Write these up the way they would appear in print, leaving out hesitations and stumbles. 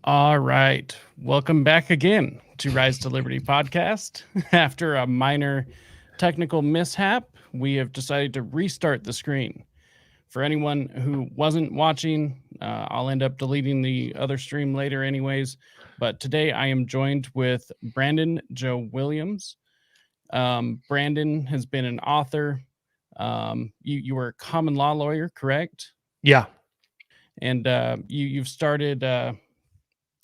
All right. Welcome back again to Rise to Liberty podcast. After a minor technical mishap, we have decided to restart the screen. For anyone who wasn't watching, I'll end up deleting the other stream later, anyways. But today I am joined with Brandon Joe Williams. Brandon has been an author. You were a common law lawyer, correct? Yeah. And you've started.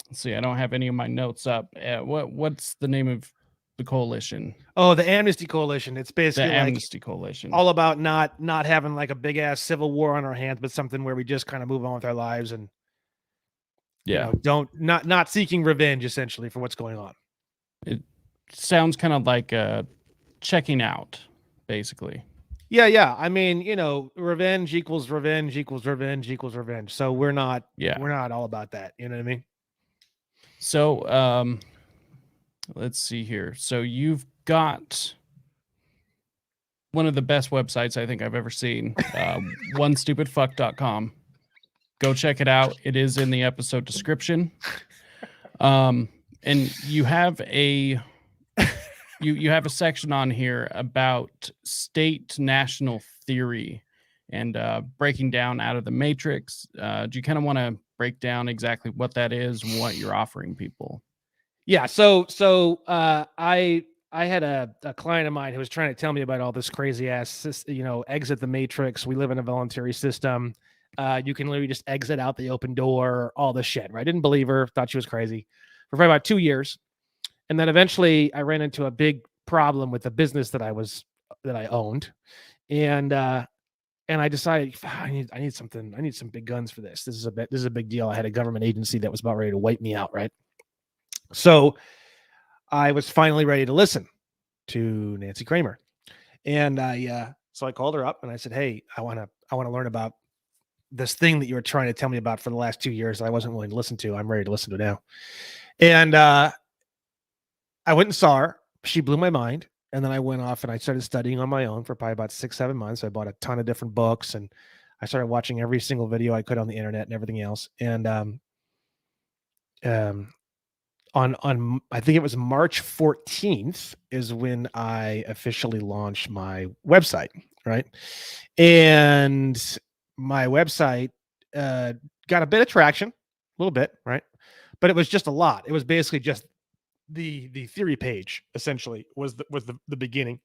Let's see, I don't have any of my notes up. What's the name of the coalition? Oh, the Amnesty Coalition. It's The basically like Amnesty Coalition. all about not having like a big ass civil war on our hands, but something where we just kind of move on with our lives and Yeah, not seeking revenge essentially for what's going on. it sounds kind of like checking out, basically. Yeah. I mean, revenge equals revenge equals revenge equals revenge. So we're not all about that. You know what I mean? So let's see here. So you've got one of the best websites I think I've ever seen, onestupidfuck.com. Go check it out. It is in the episode description. And you have a you have a section on here about state national theory and breaking down Out of the Matrix. Do you kind of want to break down exactly what that is and what you're offering people? Yeah. So I had a client of mine who was trying to tell me about all this crazy ass, exit the matrix. We live in a voluntary system. You can literally just exit out the open door, all this shit. Right? I didn't believe her, thought she was crazy for probably about 2 years. And then eventually I ran into a big problem with the business that I owned. And I decided I need something. I need some big guns for this. This is a big deal. I had a government agency that was about ready to wipe me out. Right. So I was finally ready to listen to Nancy Kramer. And so I called her up and I said, "Hey, I want to learn about this thing that you were trying to tell me about for the last 2 years that I wasn't willing to listen to. I'm ready to listen to now." And I went and saw her. She blew my mind. And then I went off and I started studying on my own for probably about 6-7 months. I bought a ton of different books and I started watching every single video I could on the internet and everything else. And on I think it was March 14th is when I officially launched my website, right? And my website got a bit of traction, a little bit, right? But it was just a lot. It was basically just the theory page essentially was the beginning.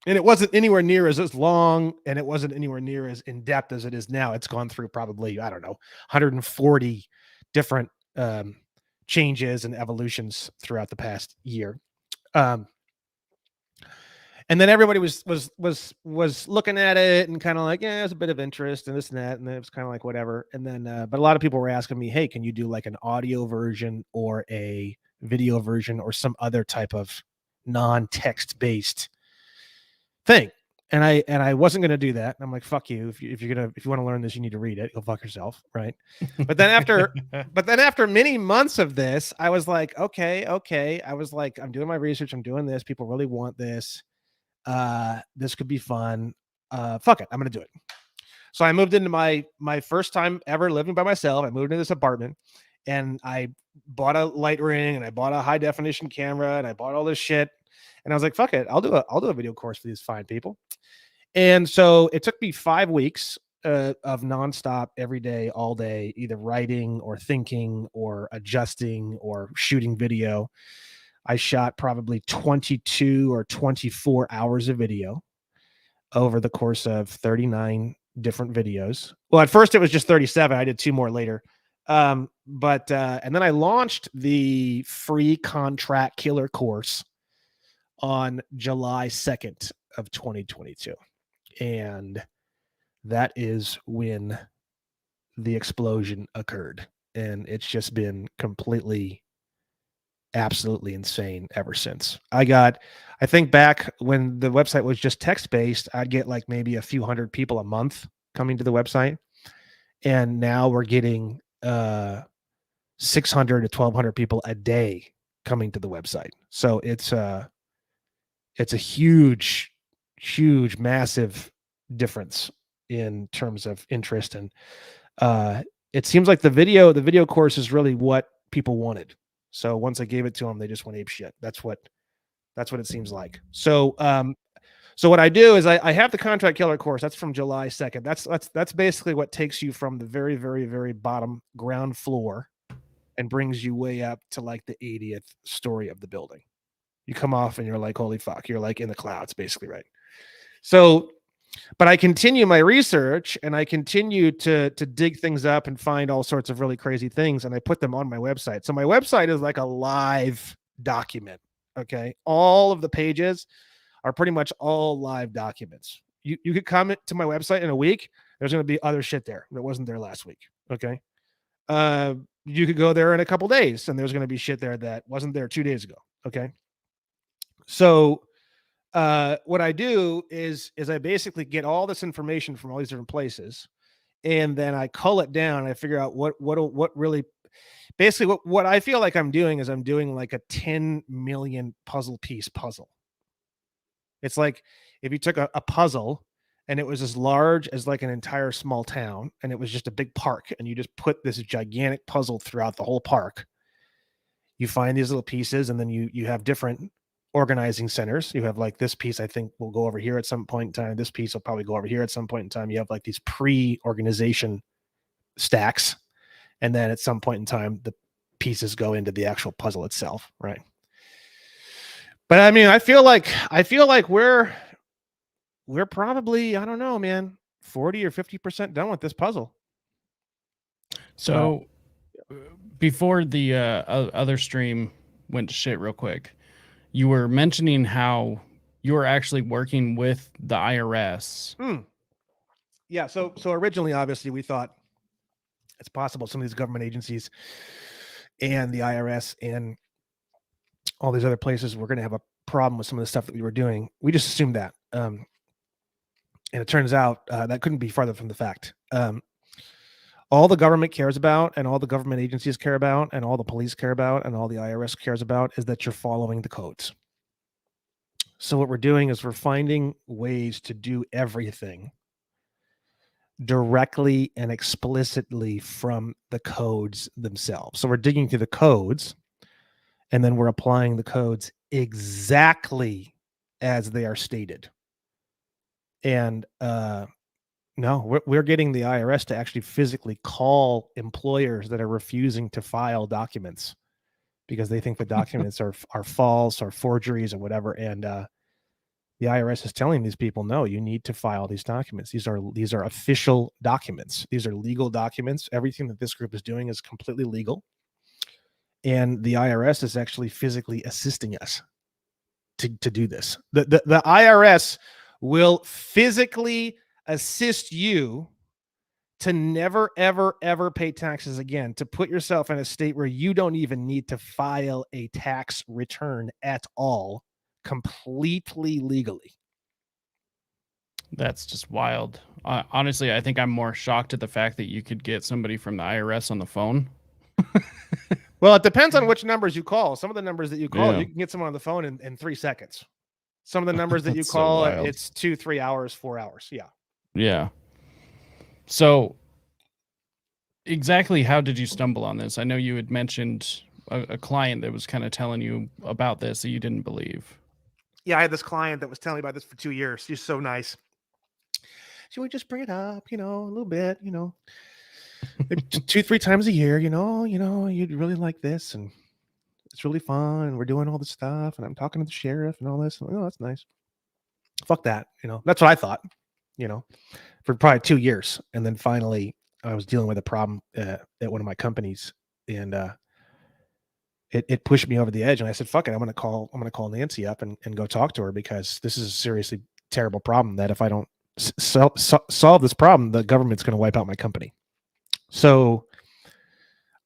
And it wasn't anywhere near as long and it wasn't anywhere near as in depth as it is now. It's gone through probably, I don't know, 140 different changes and evolutions throughout the past year. And then everybody was looking at it and kind of like, yeah, there's a bit of interest and this and that. And then it was kind of like whatever. And then, but a lot of people were asking me, hey, can you do like an audio version or a video version or some other type of non-text based thing? And I wasn't going to do that. And I'm like, fuck you. If you want to learn this, you need to read it. Go fuck yourself. Right. But then after many months of this, I was like, okay. I was like, I'm doing my research. I'm doing this. People really want this. This could be fun. Fuck it. I'm going to do it. So I moved into my first time ever living by myself. I moved into this apartment and I bought a light ring and I bought a high definition camera and I bought all this shit. And I was like, fuck it. I'll do a video course for these fine people. And so it took me 5 weeks of nonstop every day, all day, either writing or thinking or adjusting or shooting video. I shot probably 22 or 24 hours of video over the course of 39 different videos. Well, at first it was just 37. I did 2 more later. And then I launched the free contract killer course on July 2nd of 2022. And that is when the explosion occurred. And it's just been completely, absolutely insane ever since. I think back when the website was just text-based, I'd get like maybe a few hundred people a month coming to the website. And now we're getting 600 to 1,200 people a day coming to the website. So it's a huge, massive difference in terms of interest. And it seems like the video course is really what people wanted. So once I gave it to them, they just went ape shit. That's what it seems like. So so what I do is I have the Contract Killer course. That's from July 2nd. That's basically what takes you from the very, very, very bottom ground floor and brings you way up to like the 80th story of the building. You come off and you're like, holy fuck, you're like in the clouds, basically, right? So, but I continue my research and I continue to dig things up and find all sorts of really crazy things, and I put them on my website. So my website is like a live document. Okay. All of the pages are pretty much all live documents. You could comment to my website in a week. There's going to be other shit there that wasn't there last week. Okay. You could go there in a couple days and there's going to be shit there that wasn't there 2 days ago. Okay. So what I do is I basically get all this information from all these different places, and then I cull it down. And I figure out what really, basically what I feel like I'm doing is I'm doing like a 10 million puzzle. It's like if you took a puzzle and it was as large as like an entire small town, and it was just a big park, and you just put this gigantic puzzle throughout the whole park. You find these little pieces, and then you have different organizing centers. You have like this piece, I think will go over here at some point in time. This piece will probably go over here at some point in time. You have like these pre-organization stacks, and then at some point in time, the pieces go into the actual puzzle itself, right? But I mean, I feel like we're probably, I don't know, man, 40 or 50% done with this puzzle. So before the other stream went to shit real quick, you were mentioning how you were actually working with the IRS. Yeah. So originally, obviously, we thought it's possible some of these government agencies and the IRS and all these other places were going to have a problem with some of the stuff that we were doing. We just assumed that. And it turns out that couldn't be farther from the fact. All the government cares about, and all the government agencies care about, and all the police care about, and all the IRS cares about is that you're following the codes. So what we're doing is we're finding ways to do everything directly and explicitly from the codes themselves. So we're digging through the codes, and then we're applying the codes exactly as they are stated. And no, we're getting the IRS to actually physically call employers that are refusing to file documents because they think the documents are false or forgeries or whatever. And the IRS is telling these people, no, you need to file these documents. These are official documents. These are legal documents. Everything that this group is doing is completely legal. And the IRS is actually physically assisting us to do this. The IRS will physically assist you to never, ever, ever pay taxes again, to put yourself in a state where you don't even need to file a tax return at all, completely legally. That's just wild. Honestly, I think I'm more shocked at the fact that you could get somebody from the IRS on the phone. Well, it depends on which numbers you call. Some of the numbers that you call, Yeah. you can get someone on the phone in 3 seconds. Some of the numbers that you That's so call, wild. it's 2, 3 hours, 4 hours. Yeah. Yeah. So exactly how did you stumble on this? I know you had mentioned a client that was kind of telling you about this that you didn't believe. Yeah, I had this client that was telling me about this for 2 years. She's so nice. Should we just bring it up, a little bit, maybe 2, 3 times a year, you'd really like this, and it's really fun, and we're doing all this stuff, and I'm talking to the sheriff and all this. And, oh, that's nice. Fuck that, that's what I thought, for probably 2 years. And then finally I was dealing with a problem at one of my companies, and it pushed me over the edge, and I said, fuck it, I'm going to call Nancy up and go talk to her, because this is a seriously terrible problem that if I don't solve this problem, the government's going to wipe out my company. So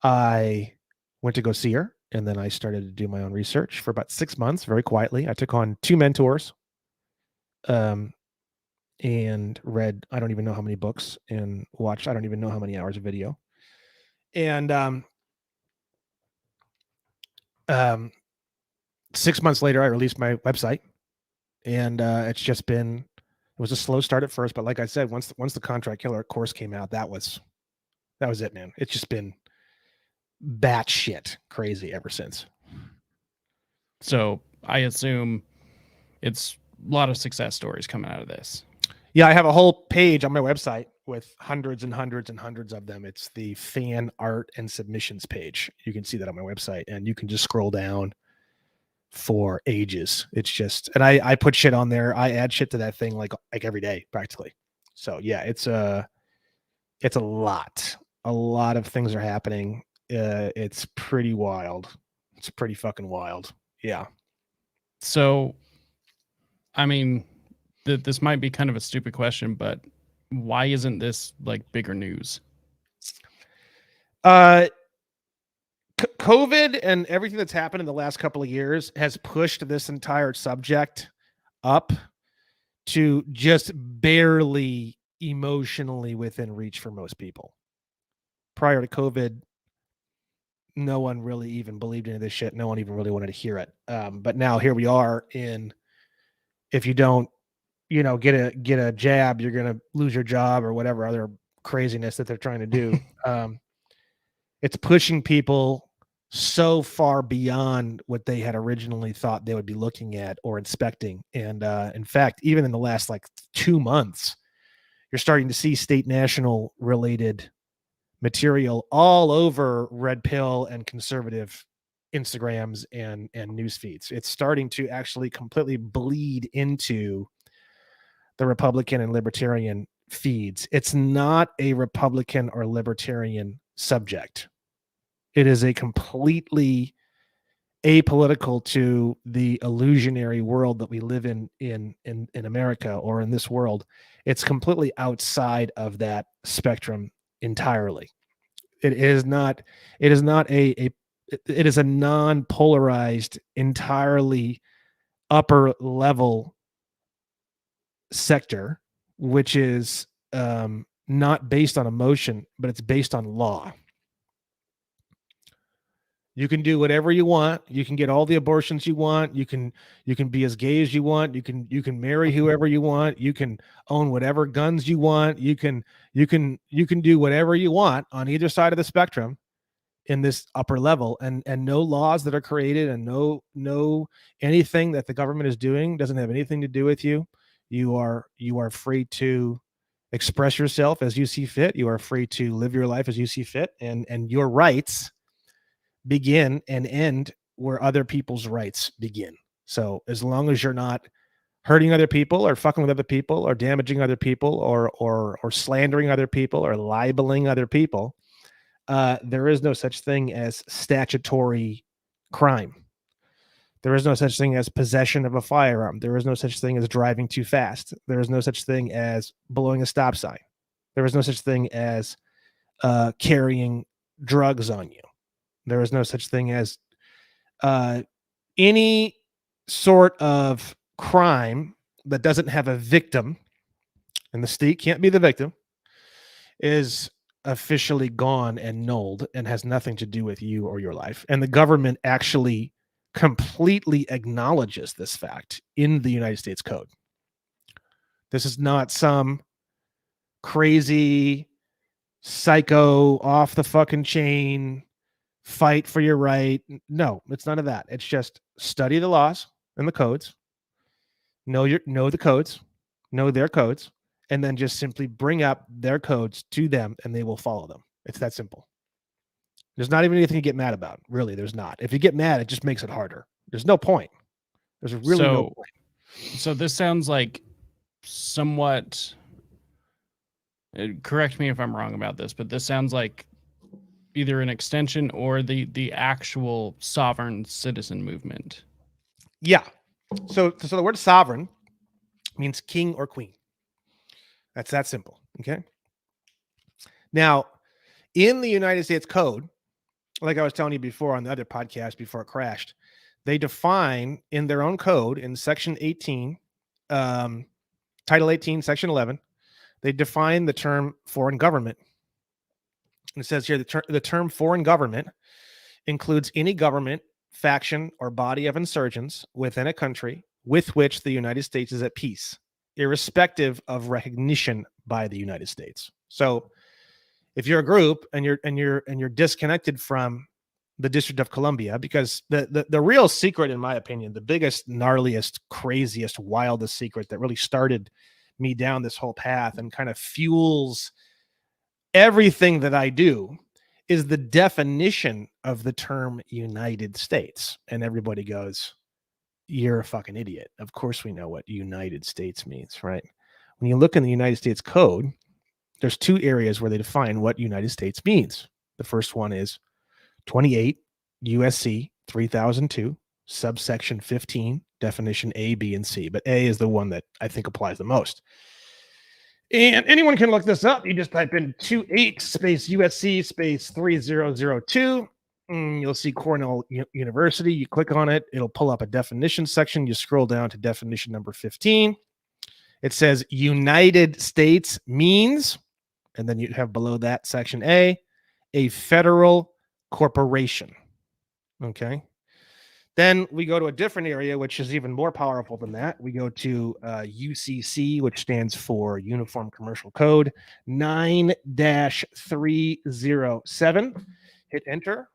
I went to go see her, and then I started to do my own research for about 6 months, very quietly. I took on 2 mentors, and read, I don't even know how many books, and watched, I don't even know how many hours of video. And 6 months later, I released my website, and it's just been, it was a slow start at first, but like I said, once the Contract Killer course came out, that was it, man. It's just been batshit crazy ever since. So I assume it's a lot of success stories coming out of this. Yeah, I have a whole page on my website with hundreds and hundreds and hundreds of them. It's the fan art and submissions page. You can see that on my website, and you can just scroll down for ages. It's just, and I put shit on there. I add shit to that thing like every day practically. So yeah, it's a lot. A lot of things are happening. It's pretty wild. It's pretty fucking wild. Yeah. So, I mean, this might be kind of a stupid question, but why isn't this like bigger news? COVID and everything that's happened in the last couple of years has pushed this entire subject up to just barely emotionally within reach for most people. Prior to COVID, no one really even believed in this shit. No one even really wanted to hear it. But now here we are if you don't, get a jab, you're going to lose your job or whatever other craziness that they're trying to do. It's pushing people so far beyond what they had originally thought they would be looking at or inspecting. And in fact, even in the last like 2 months, you're starting to see state national related material all over red pill and conservative Instagrams and news feeds. It's starting to actually completely bleed into the Republican and libertarian feeds. It's not a Republican or libertarian subject. It is a completely apolitical to the illusionary world that we live in America or in this world. It's completely outside of that spectrum entirely. It is a non-polarized, entirely upper level sector, which is not based on emotion, but it's based on law. You can do whatever you want. You can get all the abortions you want. You can be as gay as you want. You can marry whoever you want. You can own whatever guns you want. You can do whatever you want on either side of the spectrum in this upper level, and no laws that are created and no anything that the government is doing doesn't have anything to do with you. You are free to express yourself as you see fit. You are free to live your life as you see fit, and your rights begin and end where other people's rights begin. So as long as you're not hurting other people or fucking with other people or damaging other people or slandering other people or libeling other people, there is no such thing as statutory crime. There is no such thing as possession of a firearm. There is no such thing as driving too fast. There is no such thing as blowing a stop sign. There is no such thing as carrying drugs on you. There is no such thing as any sort of crime that doesn't have a victim, and the state can't be the victim, is officially gone and nulled and has nothing to do with you or your life. And the government actually completely acknowledges this fact in the United States Code. This is not some crazy, psycho, off the fucking chain fight for your right. No, it's none of that. It's just study the laws and the codes, know the codes, know their codes, and then just simply bring up their codes to them and they will follow them. It's that simple. There's not even anything to get mad about. Really, there's not. If you get mad, it just makes it harder. There's no point. There's really no point. So this sounds like somewhat, correct me if I'm wrong about this, but this sounds like either an extension or the actual sovereign citizen movement. Yeah. So the word sovereign means king or queen. That's that simple. Okay. Now, in the United States Code, like I was telling you before on the other podcast before it crashed, they define in their own code in Section 18, Title 18, Section 11, they define the term foreign government. It says here the term foreign government includes any government, faction, or body of insurgents within a country with which the United States is at peace, irrespective of recognition by the United States. So if you're a group and you're disconnected from the District of Columbia, because the real secret, in my opinion, the biggest, gnarliest, craziest, wildest secret that really started me down this whole path and kind of fuels everything that I do is the definition of the term United States. And everybody goes, you're a fucking idiot. Of course we know what United States means, right? When you look in the United States Code, there's two areas where they define what United States means. The first one is 28 USC 3002, subsection 15, definition A, B, and C. But A is the one that I think applies the most. And anyone can look this up. You just type in 28 space USC space 3002. You'll see Cornell University. You click on it. It'll pull up a definition section. You scroll down to definition number 15. It says United States means, and then you have below that section A federal corporation. Okay. Then we go to a different area, which is even more powerful than that. We go to UCC, which stands for Uniform Commercial Code 9-307. Hit enter.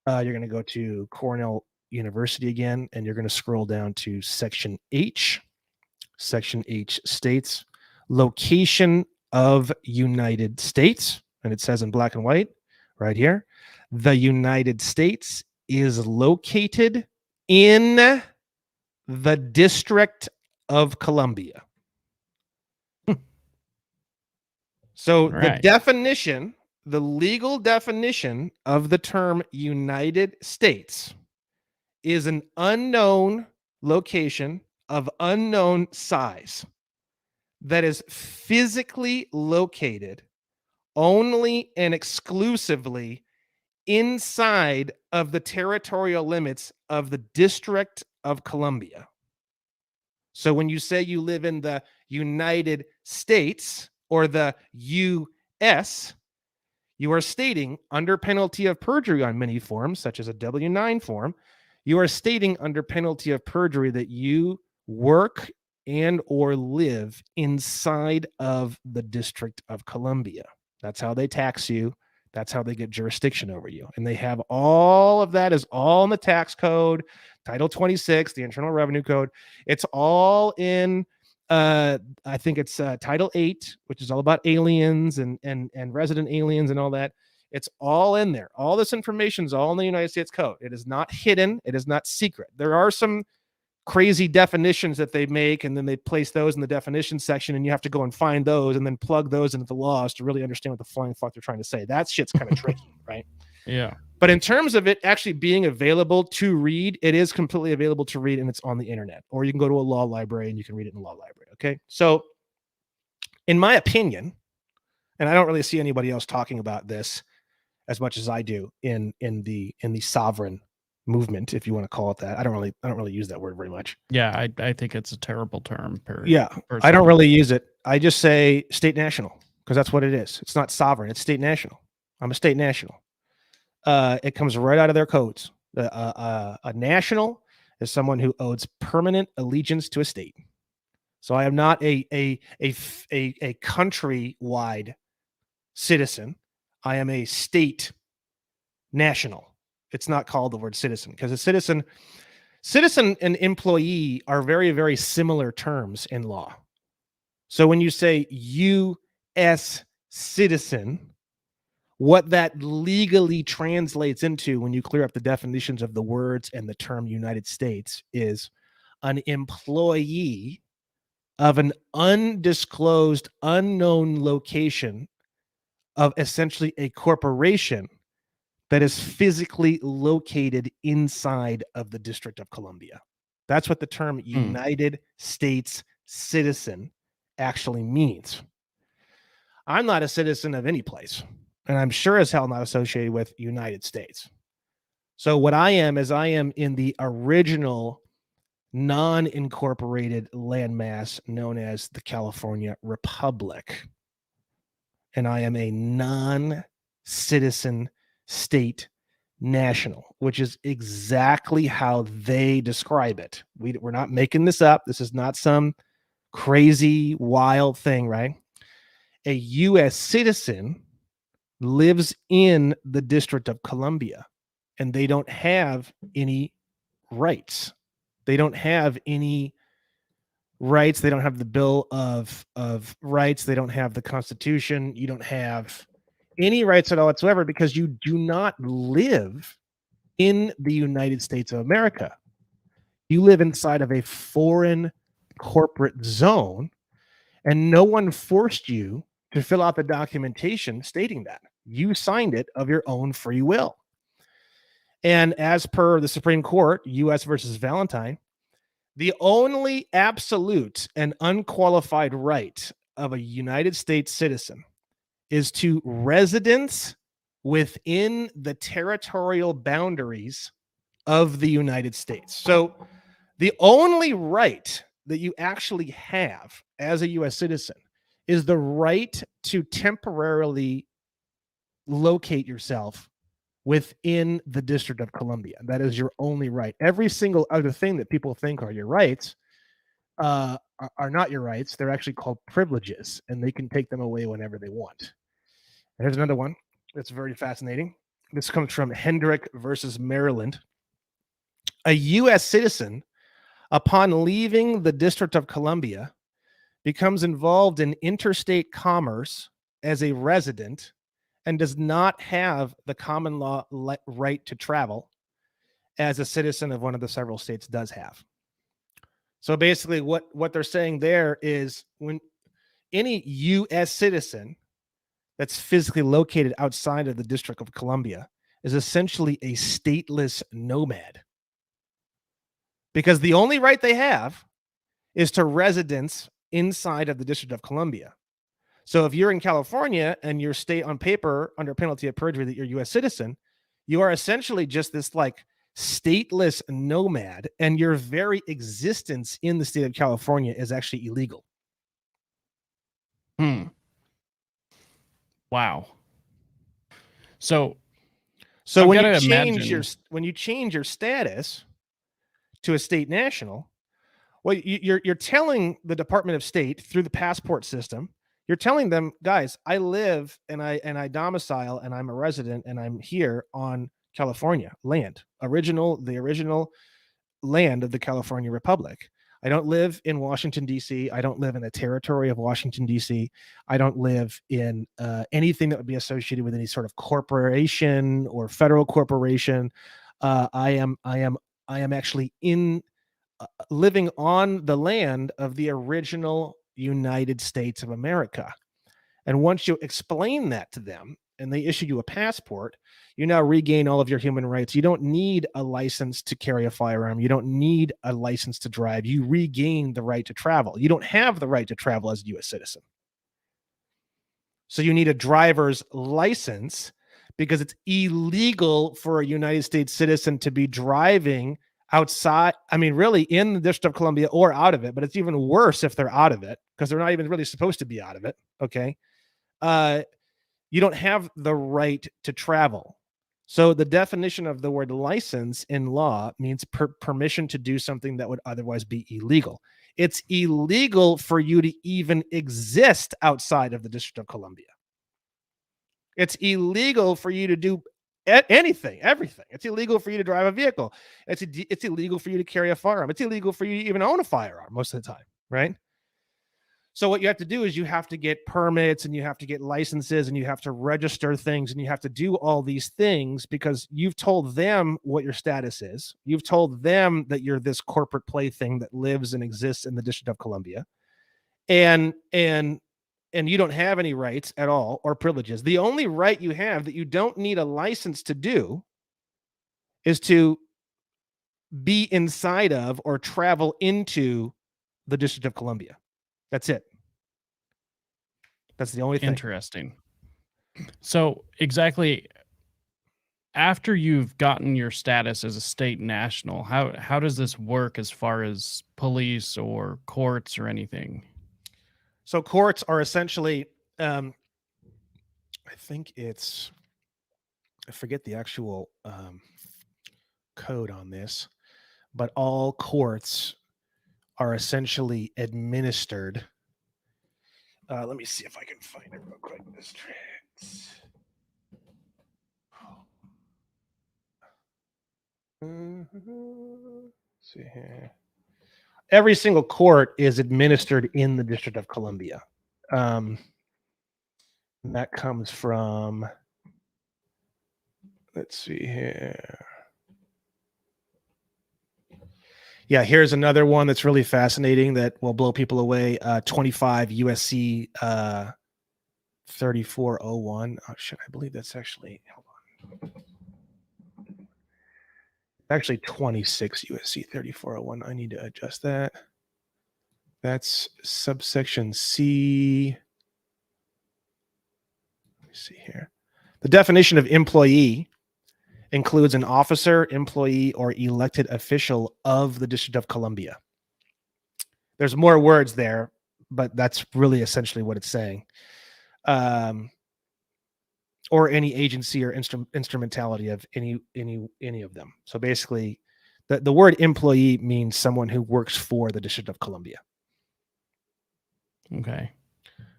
You're going to go to Cornell University again, and you're going to scroll down to section H. Section H states location of United States. And it says in black and white right here, the United States is located in the District of Columbia. So the definition, the legal definition of the term United States is an unknown location of unknown size that is physically located only and exclusively inside of the territorial limits of the District of Columbia. So when you say you live in the United States or the U.S., you are stating under penalty of perjury on many forms, such as a W-9 form, you are stating under penalty of perjury that you work and or live inside of the District of Columbia. That's how they tax you. That's how they get jurisdiction over you. And they have all of that is all in the tax code, Title 26, the Internal Revenue Code. It's all in, I think it's Title 8, which is all about aliens and resident aliens and all that. It's all in there. All this information is all in the United States Code. It is not hidden. It is not secret. There are some crazy definitions that they make, and then they place those in the definition section, and you have to go and find those and then plug those into the laws to really understand what the flying fuck they're trying to say. That shit's kind of tricky, right? Yeah. But in terms of it actually being available to read, it is completely available to read, and it's on the internet. Or you can go to a law library and you can read it in a law library. Okay. So in my opinion, and I don't really see anybody else talking about this as much as I do in the sovereign movement, if you want to call it that. I don't really use that word very much. Yeah, I think it's a terrible term. Yeah, personally. I don't really use it. I just say state national because that's what it is. It's not sovereign. It's state national. I'm a state national. It comes right out of their codes. A national is someone who owes permanent allegiance to a state. So I am not a country-wide citizen. I am a state national. It's not called the word citizen because a citizen and employee are very, very similar terms in law. So when you say U.S. citizen, what that legally translates into when you clear up the definitions of the words and the term United States is an employee of an undisclosed, unknown location of essentially a corporation that is physically located inside of the District of Columbia. That's what the term United States citizen actually means. I'm not a citizen of any place, and I'm sure as hell not associated with United States. So what I am is I am in the original non-incorporated landmass known as the California Republic. And I am a non-citizen state national, which is exactly how they describe it. We're not making this up. This is not some crazy, wild thing, right? A U.S. citizen lives in the District of Columbia. and they don't have any rights. They don't have any rights. They don't have the Bill of Rights. They don't have the Constitution. You don't have any rights at all whatsoever because you do not live in the United States of America. You live inside of a foreign corporate zone, and no one forced you to fill out the documentation stating that. You signed it of your own free will. And as per the Supreme Court, U.S. versus Valentine, the only absolute and unqualified right of a United States citizen is to residence within the territorial boundaries of the United States. So the only right that you actually have as a U.S. citizen is the right to temporarily locate yourself within the District of Columbia. That is your only right. Every single other thing that people think are your rights are not your rights. They're actually called privileges, and they can take them away whenever they want. Here's another one that's very fascinating. This comes from Hendrick versus Maryland. A U.S. citizen, upon leaving the District of Columbia, becomes involved in interstate commerce as a resident and does not have the common law right to travel as a citizen of one of the several states does have. So basically what they're saying there is when any U.S. citizen that's physically located outside of the District of Columbia is essentially a stateless nomad. Because the only right they have is to residence inside of the District of Columbia. So if you're in California and you state on paper under penalty of perjury that you're a U.S. citizen, you are essentially just this like stateless nomad, and your very existence in the state of California is actually illegal. Wow. So when you change your status to a state national, well, you're telling the Department of State through the passport system, you're telling them, guys, I live and I domicile and I'm a resident and I'm here on California land, the original land of the California Republic. I don't live in Washington, D.C. I don't live in the territory of Washington, D.C. I don't live in anything that would be associated with any sort of corporation or federal corporation. I am actually living on the land of the original United States of America. And once you explain that to them and they issue you a passport, you now regain all of your human rights. You don't need a license to carry a firearm. You don't need a license to drive. You regain the right to travel. You don't have the right to travel as a U.S. citizen. So you need a driver's license because it's illegal for a United States citizen to be driving outside. I mean, really in the District of Columbia or out of it, but it's even worse if they're out of it because they're not even really supposed to be out of it. Okay. You don't have the right to travel. So the definition of the word license in law means permission to do something that would otherwise be illegal. It's illegal for you to even exist outside of the District of Columbia. It's illegal for you to do anything, everything. It's illegal for you to drive a vehicle. It's illegal for you to carry a firearm. It's illegal for you to even own a firearm most of the time, right? So what you have to do is you have to get permits and you have to get licenses and you have to register things and you have to do all these things because you've told them what your status is. You've told them that you're this corporate plaything that lives and exists in the District of Columbia. And you don't have any rights at all or privileges. The only right you have that you don't need a license to do is to be inside of or travel into the District of Columbia. That's it. That's the only thing. Interesting. So exactly after you've gotten your status as a state national, how does this work as far as police or courts or anything? So courts are essentially, I think it's, I forget the actual code on this, but all courts are essentially administered. Let me see if I can find it real quick. see here. Every single court is administered in the District of Columbia. And that comes from, let's see here. Yeah, here's another one that's really fascinating that will blow people away. 25 USC 3401. Oh shit, I believe that's actually, hold on. Actually 26 USC 3401. I need to adjust that. That's subsection C. Let me see here. The definition of employee includes an officer, employee, or elected official of the District of Columbia. There's more words there, but that's really essentially what it's saying. Or any agency or instrumentality of any of them. So basically, the word employee means someone who works for the District of Columbia. Okay.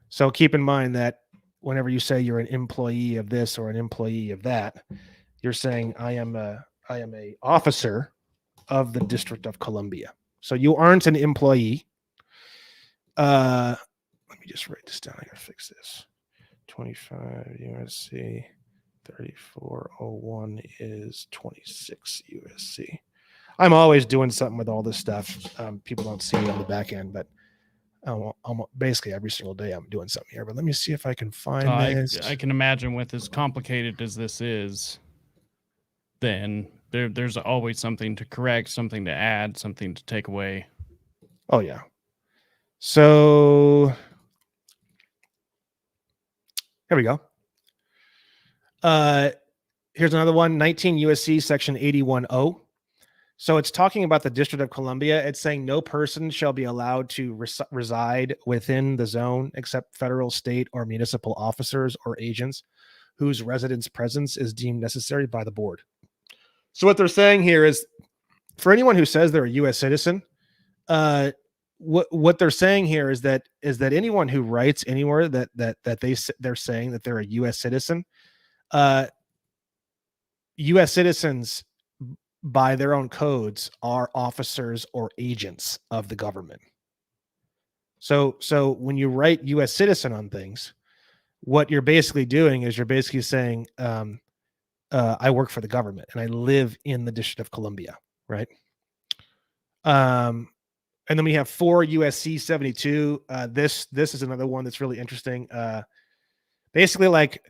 So keep in mind that whenever you say you're an employee of this or an employee of that, you're saying I am a officer of the District of Columbia. So you aren't an employee. Let me just write this down. I gotta fix this. 25 USC 3401 is 26 USC. I'm always doing something with all this stuff. People don't see it on the back end, but basically every single day I'm doing something here. But let me see if I can find this. I can imagine with as complicated as this is, then there's always something to correct, something to add, something to take away. Oh yeah. So here we go. Here's another one, 19 USC section 810. So it's talking about the District of Columbia. It's saying no person shall be allowed to reside within the zone except federal, state, or municipal officers or agents whose residence presence is deemed necessary by the board. So what they're saying here is, for anyone who says they're a U.S. citizen, what they're saying here is that anyone who writes anywhere that they're saying that they're a U.S. citizen, U.S. citizens by their own codes are officers or agents of the government. So when you write U.S. citizen on things, what you're basically doing is you're basically saying, I work for the government and I live in the District of Columbia, right? And then we have 4 USC 72. This is another one that's really interesting. Basically, like,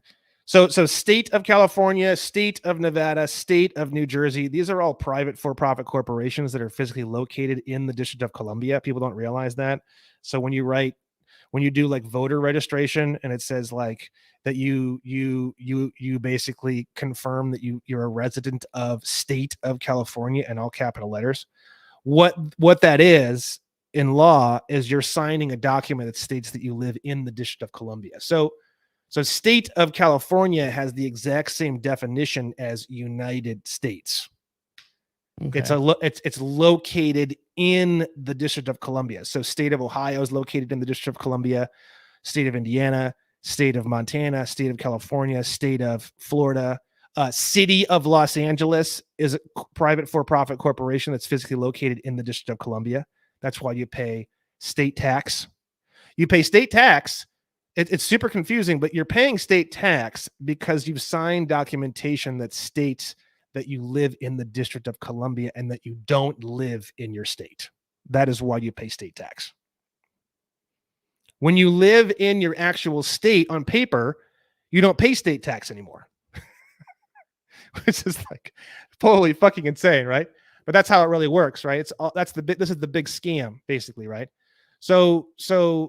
so state of California, state of Nevada, state of New Jersey. These are all private for-profit corporations that are physically located in the District of Columbia. People don't realize that. So when you do like voter registration and it says like that you basically confirm that you're a resident of state of California in all capital letters. What that is in law is you're signing a document that states that you live in the District of Columbia. So state of California has the exact same definition as United States. Okay. It's located in the District of Columbia. So state of Ohio is located in the District of Columbia, state of Indiana, state of Montana, state of California, state of Florida. City of Los Angeles is a private for-profit corporation that's physically located in the District of Columbia. That's why you pay state tax. You pay state tax. It's super confusing, but you're paying state tax because you've signed documentation that states that you live in the District of Columbia and that you don't live in your state. That is why you pay state tax. When you live in your actual state on paper, you don't pay state tax anymore. Which is like totally fucking insane, right? But that's how it really works, right? This is the big scam, basically, right? So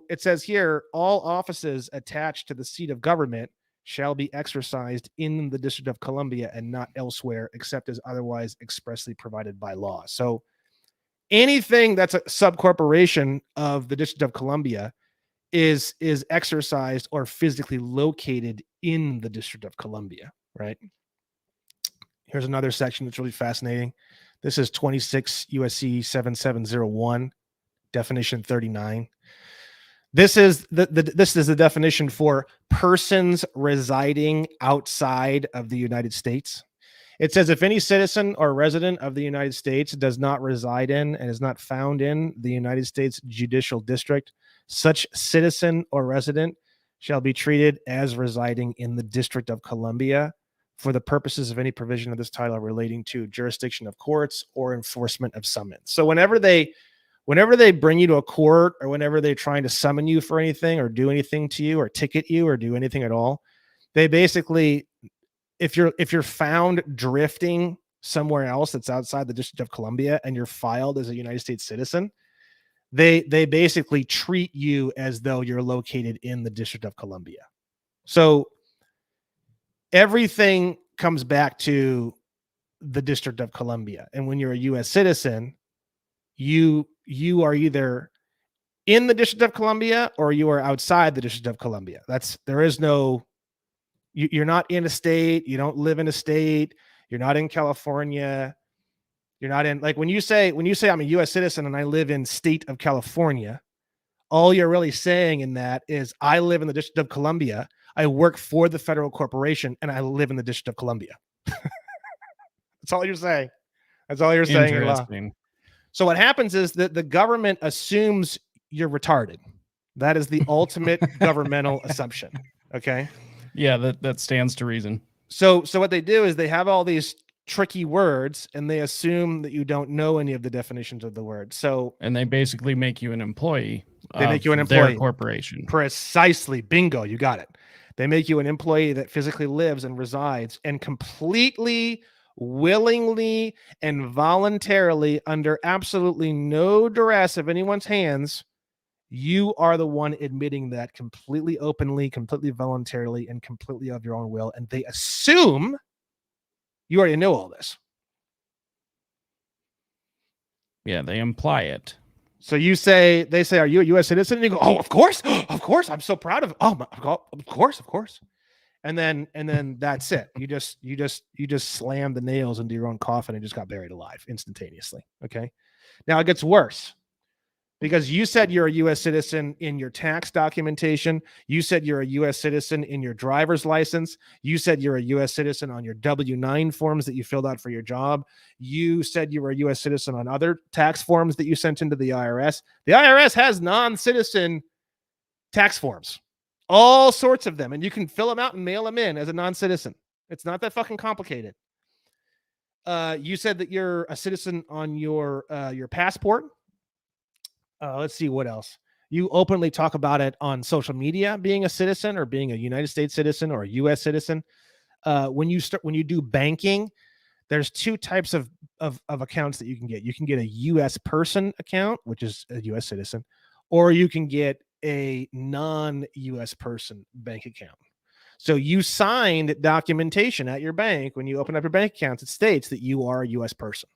it says here, all offices attached to the seat of government shall be exercised in the District of Columbia and not elsewhere, except as otherwise expressly provided by law. So anything that's a subcorporation of the District of Columbia is exercised or physically located in the District of Columbia, right? Here's another section that's really fascinating. This is 26 USC 7701, definition 39. This is the definition for persons residing outside of the United States. It says if any citizen or resident of the United States does not reside in and is not found in the United States Judicial District, such citizen or resident shall be treated as residing in the District of Columbia for the purposes of any provision of this title relating to jurisdiction of courts or enforcement of summons. So whenever they bring you to a court, or whenever they're trying to summon you for anything or do anything to you or ticket you or do anything at all, they basically, if you're found drifting somewhere else that's outside the District of Columbia and you're filed as a United States citizen, they basically treat you as though you're located in the District of Columbia. So everything comes back to the District of Columbia. And when you're a U.S. citizen, you are either in the District of Columbia or you are outside the District of Columbia. You're not in a state. You don't live in a state. You're not in California. You're not in, like, when you say I'm a U.S. citizen and I live in state of California, all you're really saying in that is I live in the District of Columbia. I work for the federal corporation and I live in the District of Columbia. That's all you're saying. That's all you're saying in law. So what happens is that the government assumes you're retarded. That is the ultimate governmental assumption. Okay. Yeah, that stands to reason. So what they do is they have all these tricky words and they assume that you don't know any of the definitions of the word. And they basically make you an employee. They make you an employee. Their corporation. Precisely. Bingo. You got it. They make you an employee that physically lives and resides and completely, willingly, and voluntarily, under absolutely no duress of anyone's hands, you are the one admitting that completely openly, completely voluntarily, and completely of your own will. And they assume you already know all this. Yeah, they imply it. So they say, are you a U.S. citizen? And you go, oh, of course. Of course. I'm so proud of it. Oh, of course. And then that's it. You just slammed the nails into your own coffin and just got buried alive instantaneously. Okay. Now it gets worse. Because you said you're a U.S. citizen in your tax documentation. You said you're a U.S. citizen in your driver's license. You said you're a U.S. citizen on your W-9 forms that you filled out for your job. You said you were a U.S. citizen on other tax forms that you sent into the IRS. The IRS has non-citizen tax forms, all sorts of them, and you can fill them out and mail them in as a non-citizen. It's not that fucking complicated. You said that you're a citizen on your passport. Let's see what else. You openly talk about it on social media, being a citizen or being a United States citizen or a U.S. citizen. When you do banking, there's two types of accounts that you can get. You can get a U.S. person account, which is a U.S. citizen, or you can get a non-U.S. person bank account. So you signed documentation at your bank when you open up your bank accounts. It states that you are a U.S. person.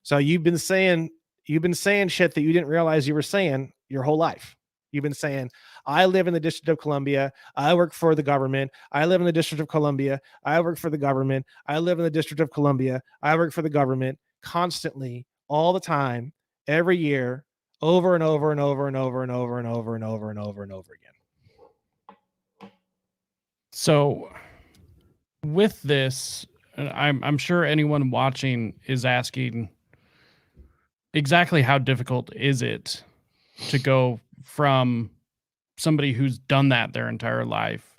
So you've been saying shit that you didn't realize you were saying your whole life. You've been saying, I live in the District of Columbia. I work for the government. I live in the District of Columbia. I work for the government. I live in the District of Columbia. I work for the government, constantly, all the time, every year, over and over and over and over and over and over and over and over and over again. So with this, I'm sure anyone watching is asking, exactly how difficult is it to go from somebody who's done that their entire life?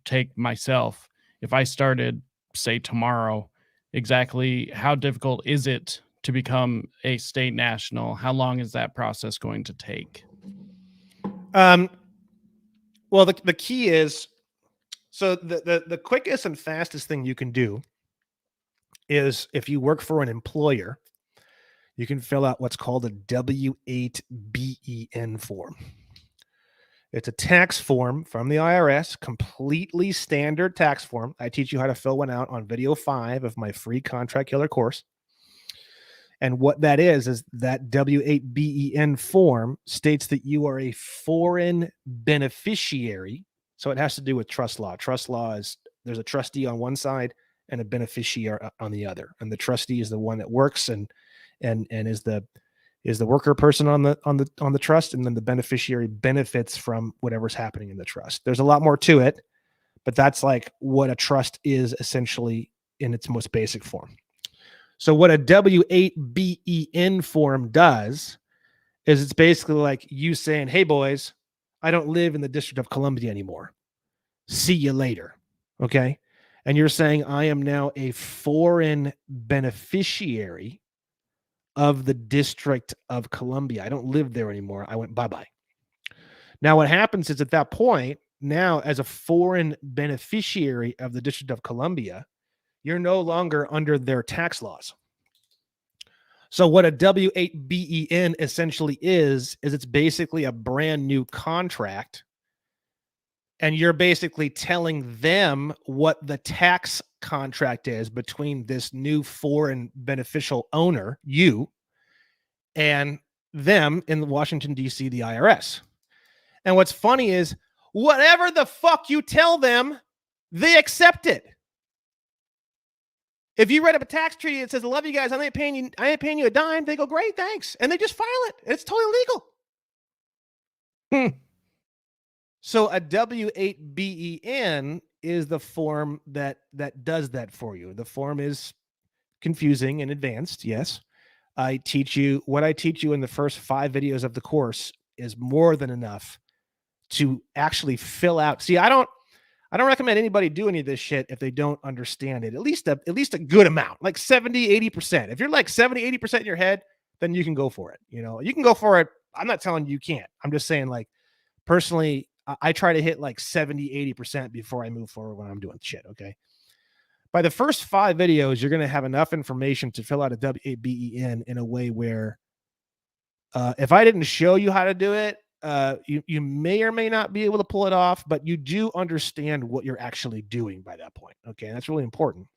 Take myself. If I started, say, tomorrow, exactly how difficult is it to become a state national? How long is that process going to take? Well, the key is, so the quickest and fastest thing you can do is, if you work for an employer, you can fill out what's called a W-8BEN form. It's a tax form from the IRS, completely standard tax form. I teach you how to fill one out on video 5 of my free Contract Killer course. And what that is that W-8BEN form states that you are a foreign beneficiary. So it has to do with trust law. Trust law is, there's a trustee on one side and a beneficiary on the other. And the trustee is the one that works and is the worker person on the trust, and then the beneficiary benefits from whatever's happening in the trust. There's a lot more to it, but that's like what a trust is essentially in its most basic form. So what a W-8BEN form does is it's basically like you saying, hey, boys, I don't live in the District of Columbia anymore. See you later. Okay. And you're saying I am now a foreign beneficiary of the District of Columbia. I don't live there anymore. I went bye-bye. Now, what happens is at that point, now as a foreign beneficiary of the District of Columbia, you're no longer under their tax laws. So what a W-8BEN essentially is it's basically a brand new contract. And you're basically telling them what the tax contract is between this new foreign beneficial owner, you, and them in Washington, D.C., the IRS. And what's funny is whatever the fuck you tell them, they accept it. If you write up a tax treaty that says, I love you guys, I ain't paying you a dime, they go, great, thanks. And they just file it. It's totally legal. So a W-8BEN is the form that does that for you. The form is confusing and advanced, yes. What I teach you in the first 5 videos of the course is more than enough to actually fill out. See, I don't recommend anybody do any of this shit if they don't understand it. At least a good amount, like 70, 80%. If you're like 70, 80% in your head, then you can go for it. You know, you can go for it. I'm not telling you can't. I'm just saying, like, personally, I try to hit like 70, 80% before I move forward when I'm doing shit. Okay. By the first 5 videos, you're going to have enough information to fill out a W-8BEN in a way where if I didn't show you how to do it, you may or may not be able to pull it off, but you do understand what you're actually doing by that point. Okay. And that's really important.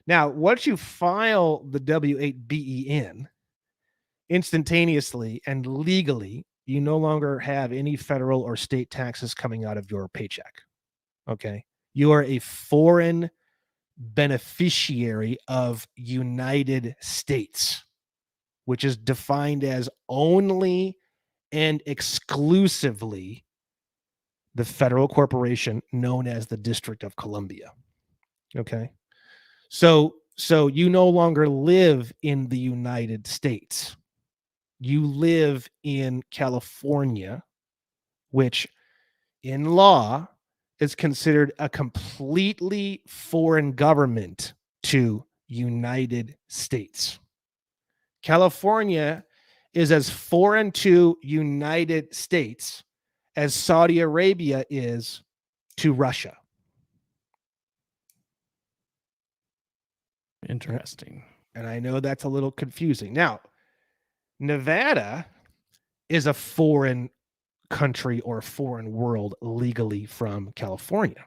Now, once you file the W-8BEN instantaneously and legally, you no longer have any federal or state taxes coming out of your paycheck. Okay. You are a foreign beneficiary of United States, which is defined as only and exclusively the federal corporation known as the District of Columbia. Okay. So you no longer live in the United States. You live in California, which in law is considered a completely foreign government to United States. California is as foreign to United States as Saudi Arabia is to Russia. Interesting. And I know that's a little confusing. Now, Nevada is a foreign country or foreign world legally from California.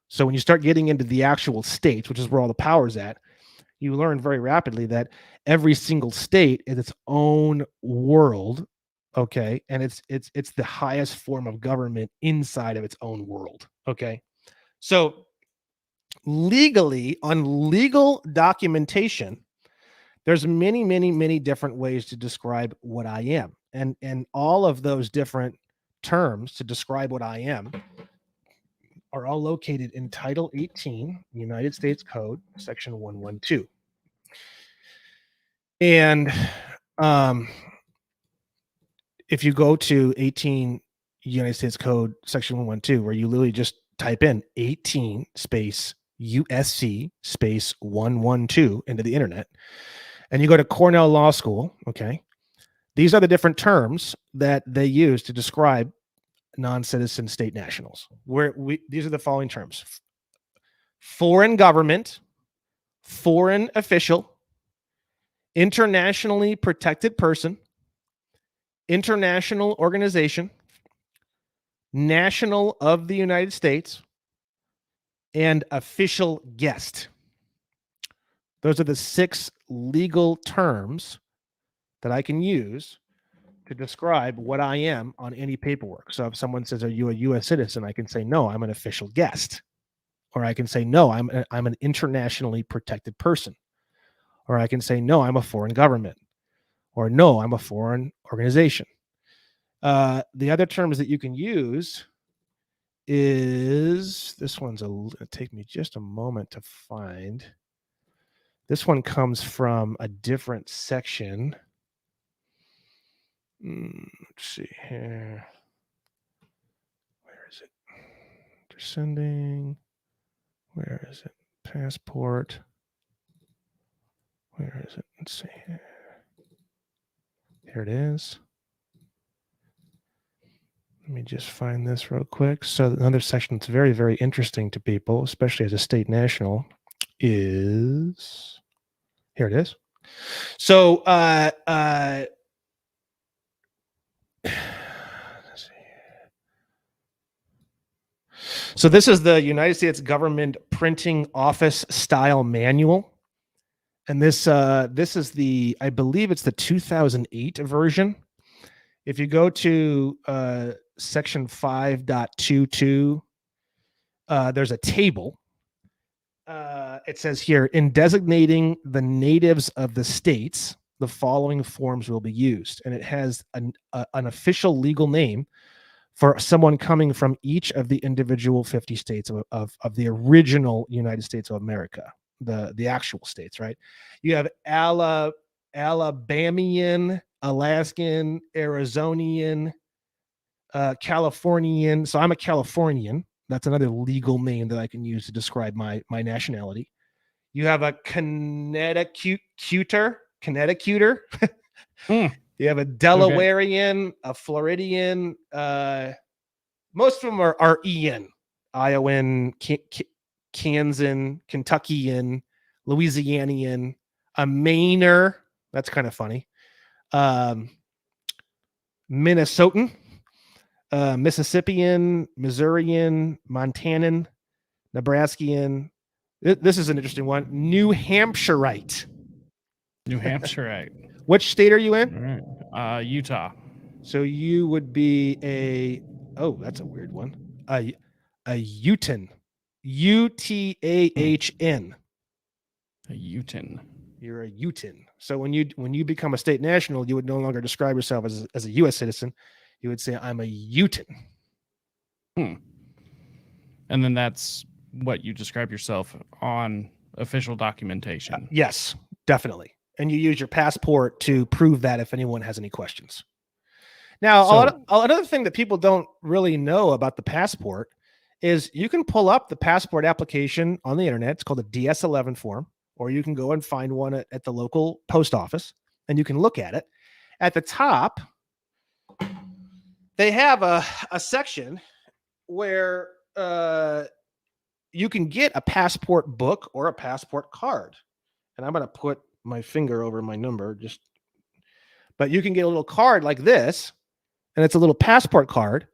So when you start getting into the actual states, which is where all the power's at, you learn very rapidly that every single state is its own world, okay? And it's the highest form of government inside of its own world, okay? So legally, on legal documentation, there's many, many, many different ways to describe what I am. And all of those different terms to describe what I am are all located in Title 18, United States Code, Section 112. And if you go to 18 United States Code, Section 112, where you literally just type in 18 space USC space 112 into the internet, and you go to Cornell Law School, okay, these are the different terms that they use to describe non-citizen state nationals. These are the following terms: foreign government, foreign official, internationally protected person, international organization, national of the United States, and official guest. Those are the 6 legal terms that I can use to describe what I am on any paperwork. So if someone says, are you a U.S. citizen? I can say, no, I'm an official guest. Or I can say, no, I'm an internationally protected person. Or I can say, no, I'm a foreign government. Or no, I'm a foreign organization. The other terms that you can use is this one's it'll take me just a moment to find. This one comes from a different section. Let's see here. Where is it? Descending. Where is it? Passport. Where is it? Let's see here. Here it is. Let me just find this real quick. So another section that's very, very interesting to people, especially as a state national, is here it is. So let's see. So this is the United States Government Printing Office Style Manual. And this is the, I believe it's the 2008 version. If you go to section 5.22, there's a table. It says here, in designating the natives of the states, the following forms will be used. And it has an official legal name for someone coming from each of the individual 50 states of the original United States of America, the actual states, right? You have Alabamian, Alaskan, Arizonian, Californian. So I'm a Californian. That's another legal name that I can use to describe my nationality. You have a Connecticuter. You have a Delawarean, a Floridian. Most of them are Ian, Iowan, Kansan, Kentuckian, Louisianian, a Mainer. That's kind of funny. Minnesotan, Mississippian, Missourian, Montanan, Nebraskian. This is an interesting one. New Hampshireite. New Hampshireite. Which state are you in? All right. Utah. So you would be that's a weird one. A Uten. UTAHN. A Uten. You're a Uten. So when you become a state national, you would no longer describe yourself as a U.S. citizen. You would say, I'm a Uten. And then that's what you describe yourself on official documentation. Yes, definitely. And you use your passport to prove that if anyone has any questions. Now, another thing that people don't really know about the passport is you can pull up the passport application on the internet. It's called a DS-11 form, or you can go and find one at the local post office, and you can look at it. At the top, they have a section where you can get a passport book or a passport card. And I'm going to put my finger over my number, but you can get a little card like this, and it's a little passport card,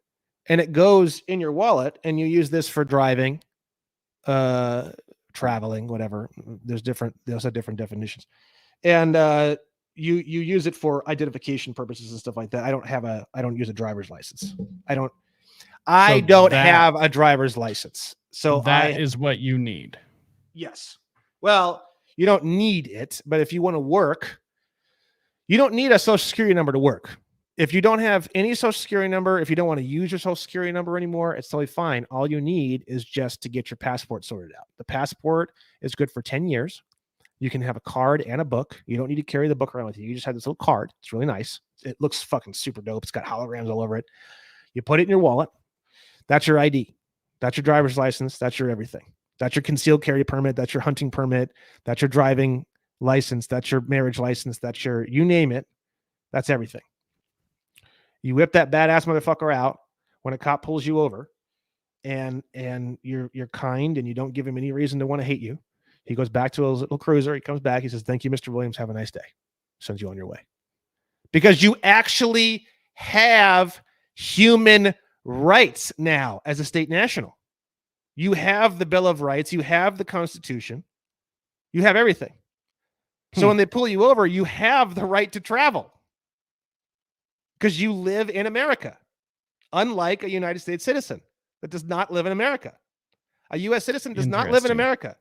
and it goes in your wallet, and you use this for driving, traveling, whatever. They also have different definitions. And you use it for identification purposes and stuff like that. I don't use a driver's license. I don't have a driver's license. So that is what you need. Yes. Well, you don't need it, but if you want to work, you don't need a social security number to work. If you don't have any social security number, if you don't want to use your social security number anymore, it's totally fine. All you need is just to get your passport sorted out. The passport is good for 10 years. You can have a card and a book. You don't need to carry the book around with you. You just have this little card. It's really nice. It looks fucking super dope. It's got holograms all over it. You put it in your wallet. That's your ID. That's your driver's license. That's your everything. That's your concealed carry permit. That's your hunting permit. That's your driving license. That's your marriage license. That's your, you name it. That's everything. You whip that badass motherfucker out when a cop pulls you over, and you're kind and you don't give him any reason to want to hate you. He goes back to his little cruiser. He comes back. He says, "Thank you, Mr. Williams. Have a nice day." Sends you on your way. Because you actually have human rights now as a state national. You have the Bill of Rights. You have the Constitution. You have everything. So when they pull you over, you have the right to travel because you live in America, unlike a United States citizen that does not live in America. A U.S. citizen does not live in America.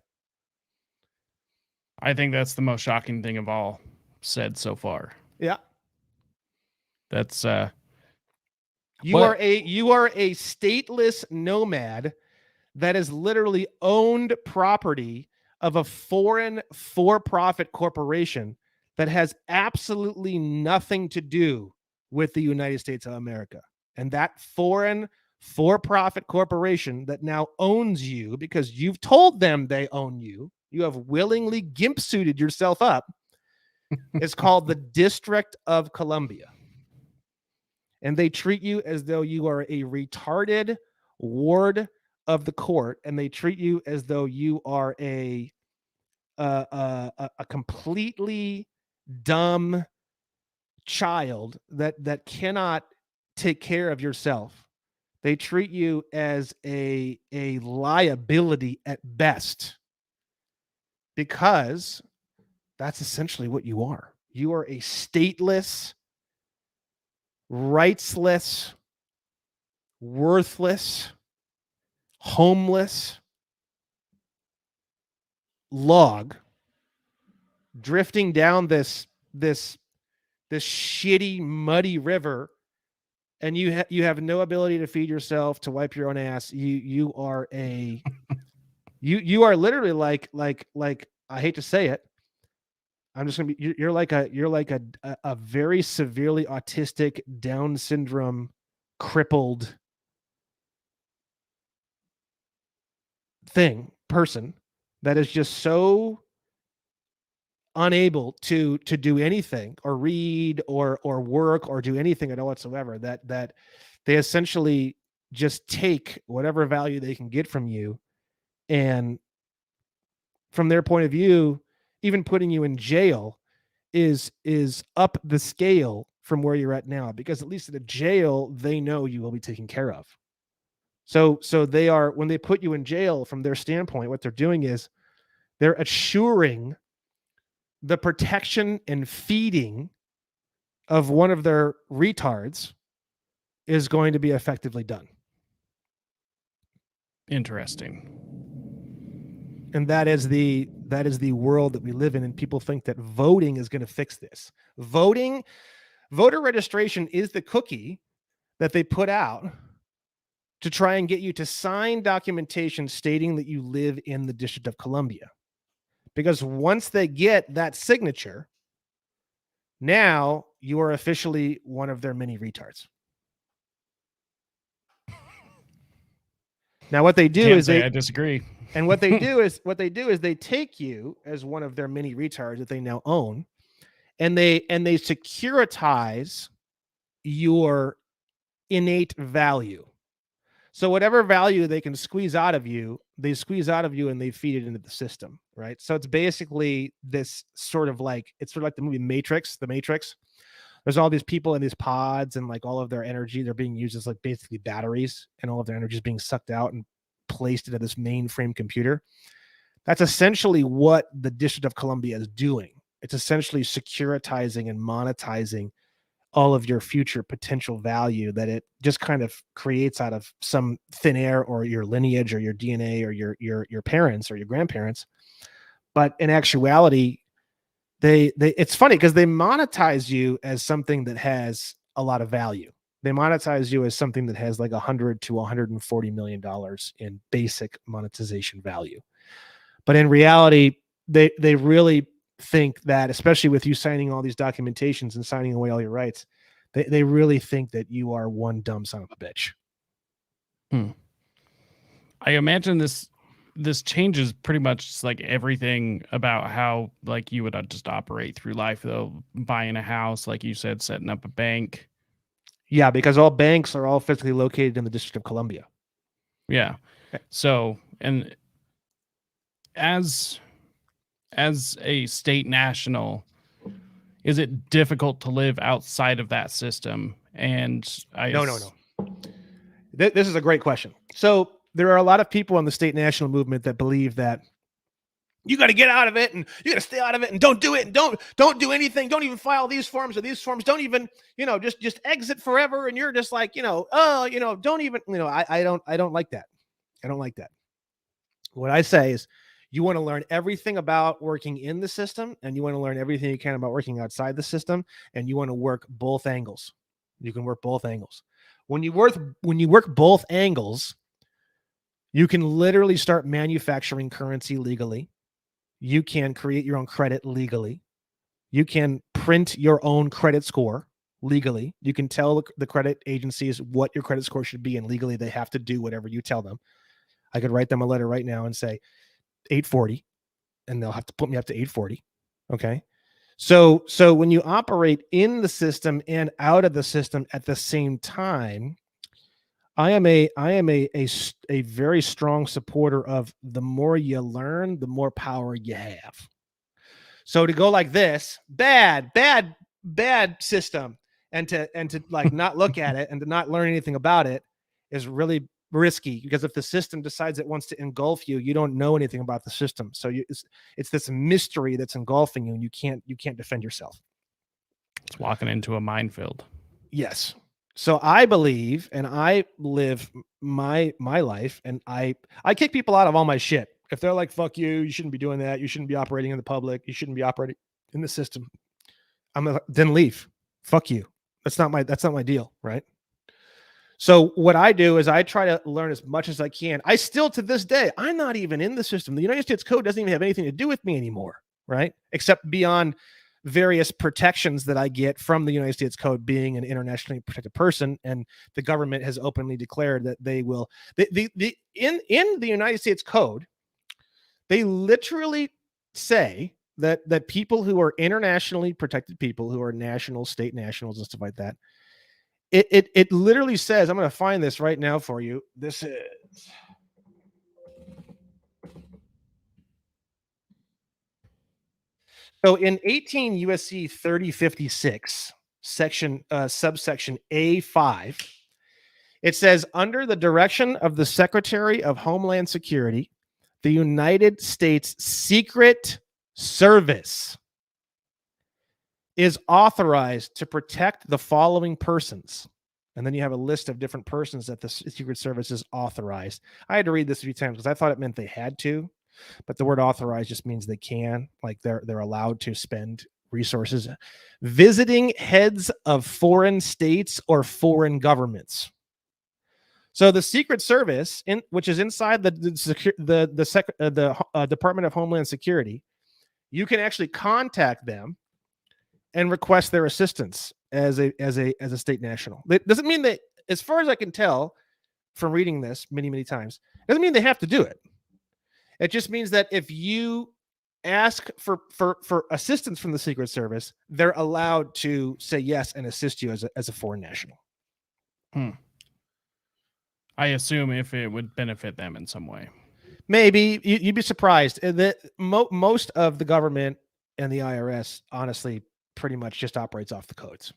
I think that's the most shocking thing of all said so far. Yeah. That's You are a stateless nomad that is literally owned property of a foreign for-profit corporation that has absolutely nothing to do with the United States of America. And that foreign for-profit corporation that now owns you because you've told them they own you, you have willingly gimp suited yourself up, is called the District of Columbia. And they treat you as though you are a retarded ward of the court, and they treat you as though you are a completely dumb child that cannot take care of yourself. They treat you as a liability at best, because that's essentially what you are. You are a stateless, rightsless, worthless, homeless log drifting down this shitty, muddy river, and you have no ability to feed yourself, to wipe your own ass. You are a you are literally like I hate to say it, I'm just gonna be you're like a very severely autistic, Down syndrome, crippled person that is just so unable to do anything or read or work or do anything at all whatsoever, that they essentially just take whatever value they can get from you, and from their point of view, even putting you in jail is up the scale from where you're at now, because at least at a jail they know you will be taken care of. So they are, when they put you in jail, from their standpoint, what they're doing is they're assuring the protection and feeding of one of their retards is going to be effectively done. Interesting. And that is the world that we live in, and people think that voting is going to fix this. Voter registration is the cookie that they put out to try and get you to sign documentation stating that you live in the District of Columbia. Because once they get that signature, now you are officially one of their many retards. Now what they do is I disagree. And what they do is they take you as one of their many retards that they now own, and they securitize your innate value. So whatever value they can squeeze out of you, they squeeze out of you and they feed it into the system, right? So it's basically this sort of like the movie Matrix, The Matrix. There's all these people in these pods, and like all of their energy, they're being used as like basically batteries, and all of their energy is being sucked out and placed into this mainframe computer. That's essentially what the District of Columbia is doing. It's essentially securitizing and monetizing all of your future potential value that it just kind of creates out of some thin air, or your lineage, or your DNA, or your parents or your grandparents. But in actuality, they it's funny because they monetize you as something that has a lot of value. They monetize you as something that has like $100 to $140 million in basic monetization value. But in reality, they really think that, especially with you signing all these documentations and signing away all your rights, they really think that you are one dumb son of a bitch. I imagine this changes pretty much like everything about how like you would just operate through life, though. Buying a house, like you said, setting up a bank. Yeah, because all banks are all physically located in the District of Columbia. Yeah. So, and as a state national, is it difficult to live outside of that system? And No. This is a great question. So there are a lot of people in the state national movement that believe that you got to get out of it, and you got to stay out of it, and don't do it, and don't do anything. Don't even file these forms or these forms. Don't even, just exit forever. And you're just like, don't even, I don't like that. I don't like that. What I say is, you want to learn everything about working in the system, and you want to learn everything you can about working outside the system, and you want to work both angles. You can work both angles. When you work both angles, you can literally start manufacturing currency legally. You can create your own credit legally. You can print your own credit score legally. You can tell the credit agencies what your credit score should be, and legally they have to do whatever you tell them. I could write them a letter right now and say 840, and they'll have to put me up to 840. Okay. So when you operate in the system and out of the system at the same time, I am a very strong supporter of the more you learn, the more power you have. So to go like this, bad system, and to like not look at it and to not learn anything about it is really risky, because if the system decides it wants to engulf you, you don't know anything about the system. So it's this mystery that's engulfing you, and you can't defend yourself. It's walking into a minefield. Yes. So I believe, and I live my life, and I kick people out of all my shit. If they're like, fuck you, you shouldn't be doing that, you shouldn't be operating in the public, you shouldn't be operating in the system, then leave. Fuck you. That's not my deal, right? So what I do is I try to learn as much as I can. I still, to this day, I'm not even in the system. The United States Code doesn't even have anything to do with me anymore, right? Except beyond various protections that I get from the United States Code, being an internationally protected person, and the government has openly declared that they will. In the United States Code, they literally say that people who are internationally protected people, who are nationals, state nationals, and stuff like that, it literally says, I'm going to find this right now for you. This is. So in 18 USC 3056, subsection A5, it says, under the direction of the Secretary of Homeland Security, the United States Secret Service is authorized to protect the following persons. And then you have a list of different persons that the Secret Service is authorized. I had to read this a few times because I thought it meant they had to, but the word authorized just means they can, like they're allowed to spend resources visiting heads of foreign states or foreign governments. So the Secret Service, which is inside the Department of Homeland Security, you can actually contact them and request their assistance as a state national. It doesn't mean that, as far as I can tell from reading this many times, it doesn't mean they have to do it. It just means that if you ask for assistance from the Secret Service, they're allowed to say yes and assist you as a foreign national. I assume if it would benefit them in some way. Maybe. You'd be surprised. Most of the government and the IRS, honestly, pretty much just operates off the codes.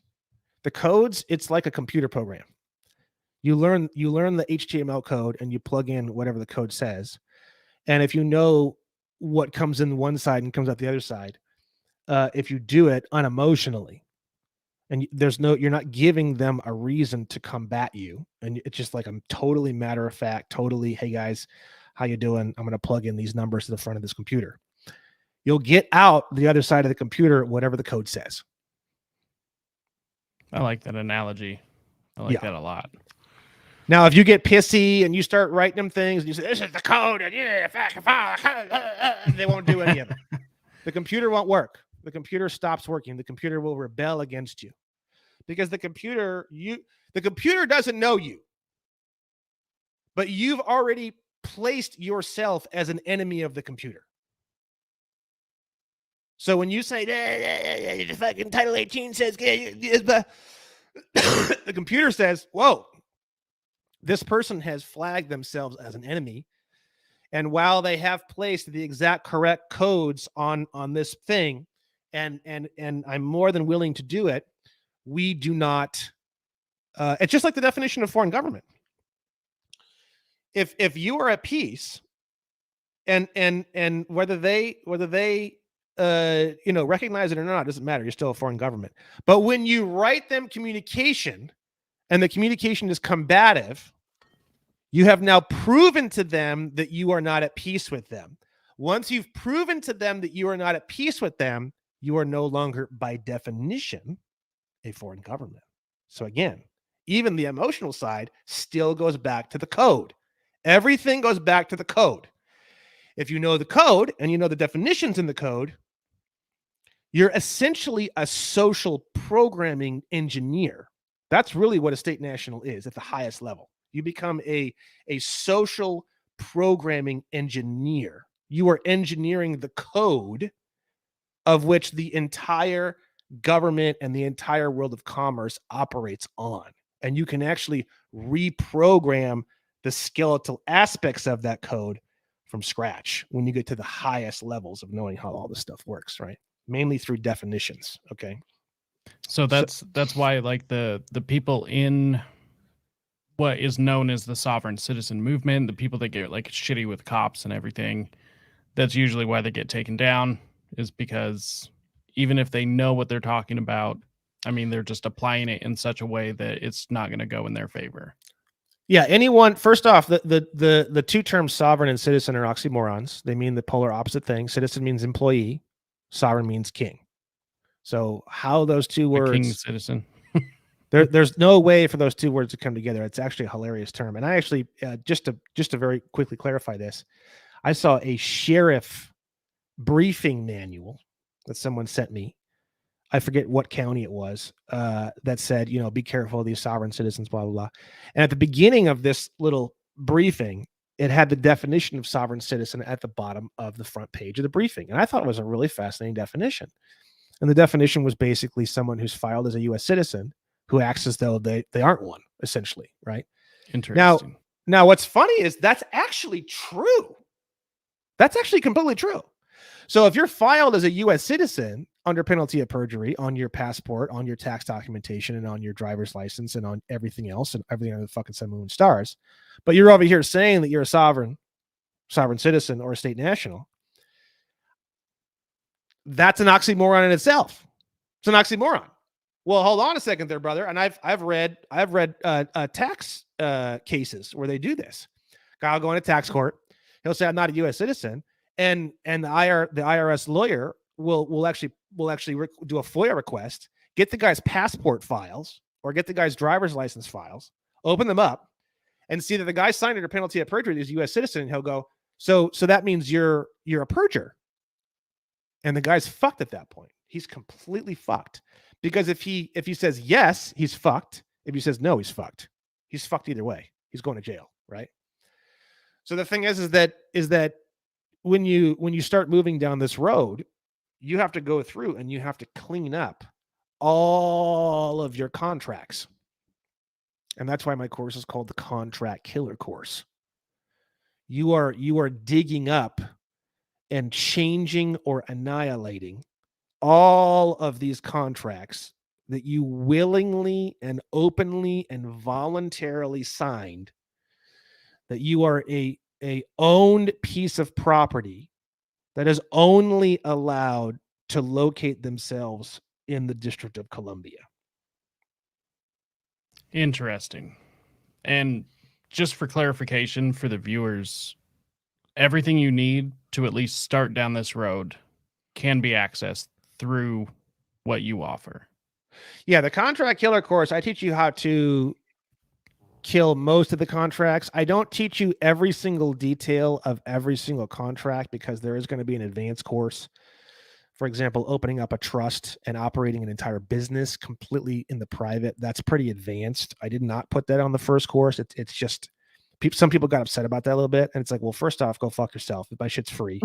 The codes, it's like a computer program. You learn the HTML code and you plug in whatever the code says. And if you know what comes in one side and comes out the other side, if you do it unemotionally, and you're not giving them a reason to combat you, and it's just like a totally matter of fact, totally, hey guys, how you doing? I'm going to plug in these numbers to the front of this computer. You'll get out the other side of the computer whatever the code says. I like that analogy. I like that a lot. Now, if you get pissy and you start writing them things and you say, this is the code, and they won't do any of it. The computer won't work. The computer stops working. The computer will rebel against you, because the computer doesn't know you, but you've already placed yourself as an enemy of the computer. So when you say, the fucking Title 18 says, the computer says, whoa, this person has flagged themselves as an enemy. And while they have placed the exact correct codes on this thing, and I'm more than willing to do it, we do not. It's just like the definition of foreign government. If you are at peace, and whether they recognize it or not, it doesn't matter. You're still a foreign government. But when you write them communication, and the communication is combative, you have now proven to them that you are not at peace with them. Once you've proven to them that you are not at peace with them, you are no longer, by definition, a foreign government. So again, even the emotional side still goes back to the code. Everything goes back to the code. If you know the code and you know the definitions in the code, you're essentially a social programming engineer. That's really what a state national is at the highest level. You become a social programming engineer. You are engineering the code of which the entire government and the entire world of commerce operates on. And you can actually reprogram the skeletal aspects of that code from scratch when you get to the highest levels of knowing how all this stuff works, right? Mainly through definitions. Okay. So that's why like the people in what is known as the sovereign citizen movement, the people that get like shitty with cops and everything, that's usually why they get taken down, is because even if they know what they're talking about, I mean, they're just applying it in such a way that it's not going to go in their favor. Yeah, anyone. First off, the two terms sovereign and citizen are oxymorons. They mean the polar opposite thing. Citizen means employee, sovereign means king. So how those two words, king citizen, there's no way for those two words to come together. It's actually a hilarious term. And I actually just to very quickly clarify this, I saw a sheriff briefing manual that someone sent me. I forget what county it was, that said, be careful of these sovereign citizens, blah, blah, blah. And at the beginning of this little briefing, it had the definition of sovereign citizen at the bottom of the front page of the briefing. And I thought it was a really fascinating definition. And the definition was basically someone who's filed as a U.S. citizen who acts as though they aren't one, essentially, right? Interesting. Now, what's funny is that's actually true. That's actually completely true. So if you're filed as a U.S. citizen under penalty of perjury on your passport, on your tax documentation, and on your driver's license, and on everything else, and everything under the fucking sun, moon, and stars, but you're over here saying that you're a sovereign citizen or a state national, that's an oxymoron in itself. It's an oxymoron. Well, hold on a second there, brother. And I've read tax cases where they do this. Guy will go into tax court. He'll say, I'm not a U.S. citizen. And the IRS lawyer will actually do a FOIA request, get the guy's passport files or get the guy's driver's license files, open them up, and see that the guy signed under penalty of perjury is a U.S. citizen. And he'll go, so that means you're a perjurer. And the guy's fucked at that point. He's completely fucked, because if he says yes, he's fucked. If he says no, he's fucked. He's fucked either way. He's going to jail, right? So the thing is that when you start moving down this road, you have to go through and you have to clean up all of your contracts. And that's why my course is called the Contract Killer Course. You are digging up and changing or annihilating all of these contracts that you willingly and openly and voluntarily signed, that you are a owned piece of property that is only allowed to locate themselves in the District of Columbia. Interesting. And just for clarification for the viewers, everything you need to at least start down this road can be accessed through what you offer. Yeah, the Contract Killer Course, I teach you how to kill most of the contracts. I don't teach you every single detail of every single contract, because there is going to be an advanced course. For example, opening up a trust and operating an entire business completely in the private. That's pretty advanced. I did not put that on the first course. It's just some people got upset about that a little bit. And it's like, well, first off, go fuck yourself. My shit's free.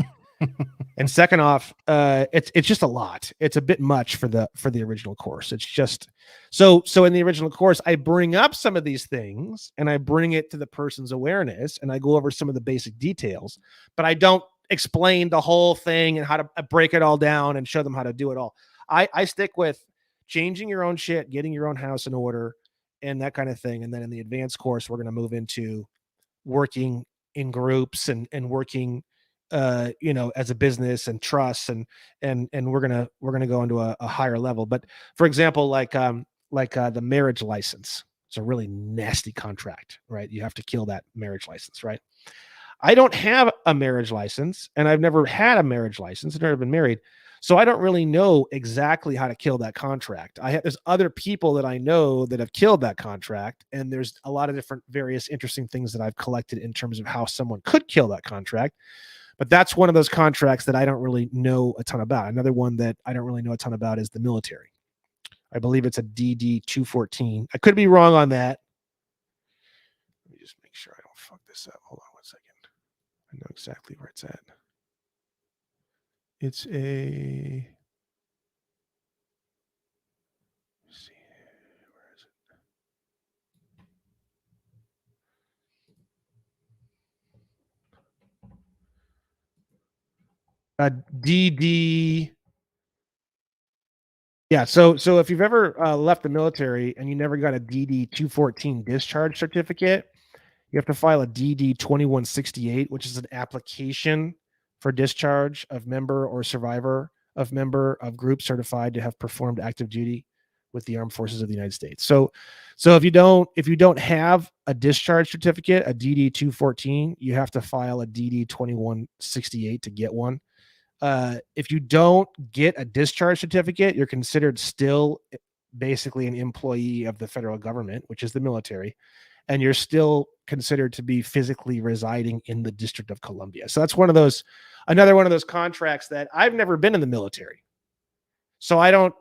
And second off, it's just a lot. It's a bit much for the original course. It's just so in the original course, I bring up some of these things and I bring it to the person's awareness and I go over some of the basic details, but I don't explain the whole thing and how to break it all down and show them how to do it all. I stick with changing your own shit, getting your own house in order, and that kind of thing. And then in the advanced course, we're going to move into working in groups and working as a business and trust and we're gonna go into a higher level. But for example, like the marriage license, it's a really nasty contract, right? You have to kill that marriage license, right? I don't have a marriage license, and I've never had a marriage license. I've never been married, So I don't really know exactly how to kill that contract. There's other people that I know that have killed that contract, and there's a lot of different various interesting things that I've collected in terms of how someone could kill that contract. But that's one of those contracts that I don't really know a ton about. Another one that I don't really know a ton about is the military. I believe it's a DD 214. I could be wrong on that. Let me just make sure I don't fuck this up. Hold on 1 second. I know exactly where it's at. It's a. Let's see, where is it? DD. Yeah, so if you've ever left the military and you never got a DD 214 discharge certificate, you have to file a DD 2168, which is an application for discharge of member or survivor of member of group certified to have performed active duty with the armed forces of the United States. So if you don't have a discharge certificate, a DD 214, you have to file a DD 2168 to get one. If you don't get a discharge certificate, you're considered still basically an employee of the federal government, which is the military, and you're still considered to be physically residing in the District of Columbia. So that's another one of those contracts that I've never been in the military. So I don't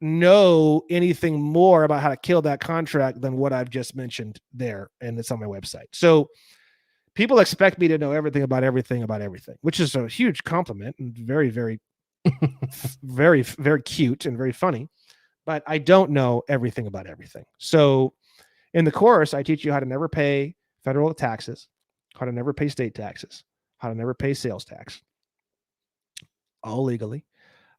know anything more about how to kill that contract than what I've just mentioned there, and it's on my website. So people expect me to know everything, which is a huge compliment and very, very, very, very cute and very funny. But I don't know everything about everything. So in the course, I teach you how to never pay federal taxes, how to never pay state taxes, how to never pay sales tax, all legally.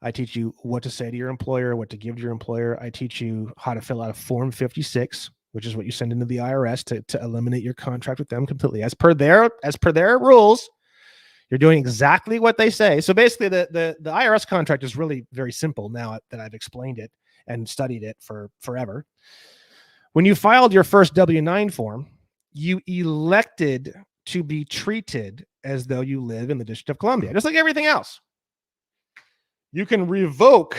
I teach you what to say to your employer, what to give to your employer. I teach you how to fill out a Form 56, which is what you send into the IRS to eliminate your contract with them completely. As per their rules, you're doing exactly what they say. So basically, the IRS contract is really very simple now that I've explained it and studied it for forever. When you filed your first W-9 form, you elected to be treated as though you live in the District of Columbia, just like everything else. You can revoke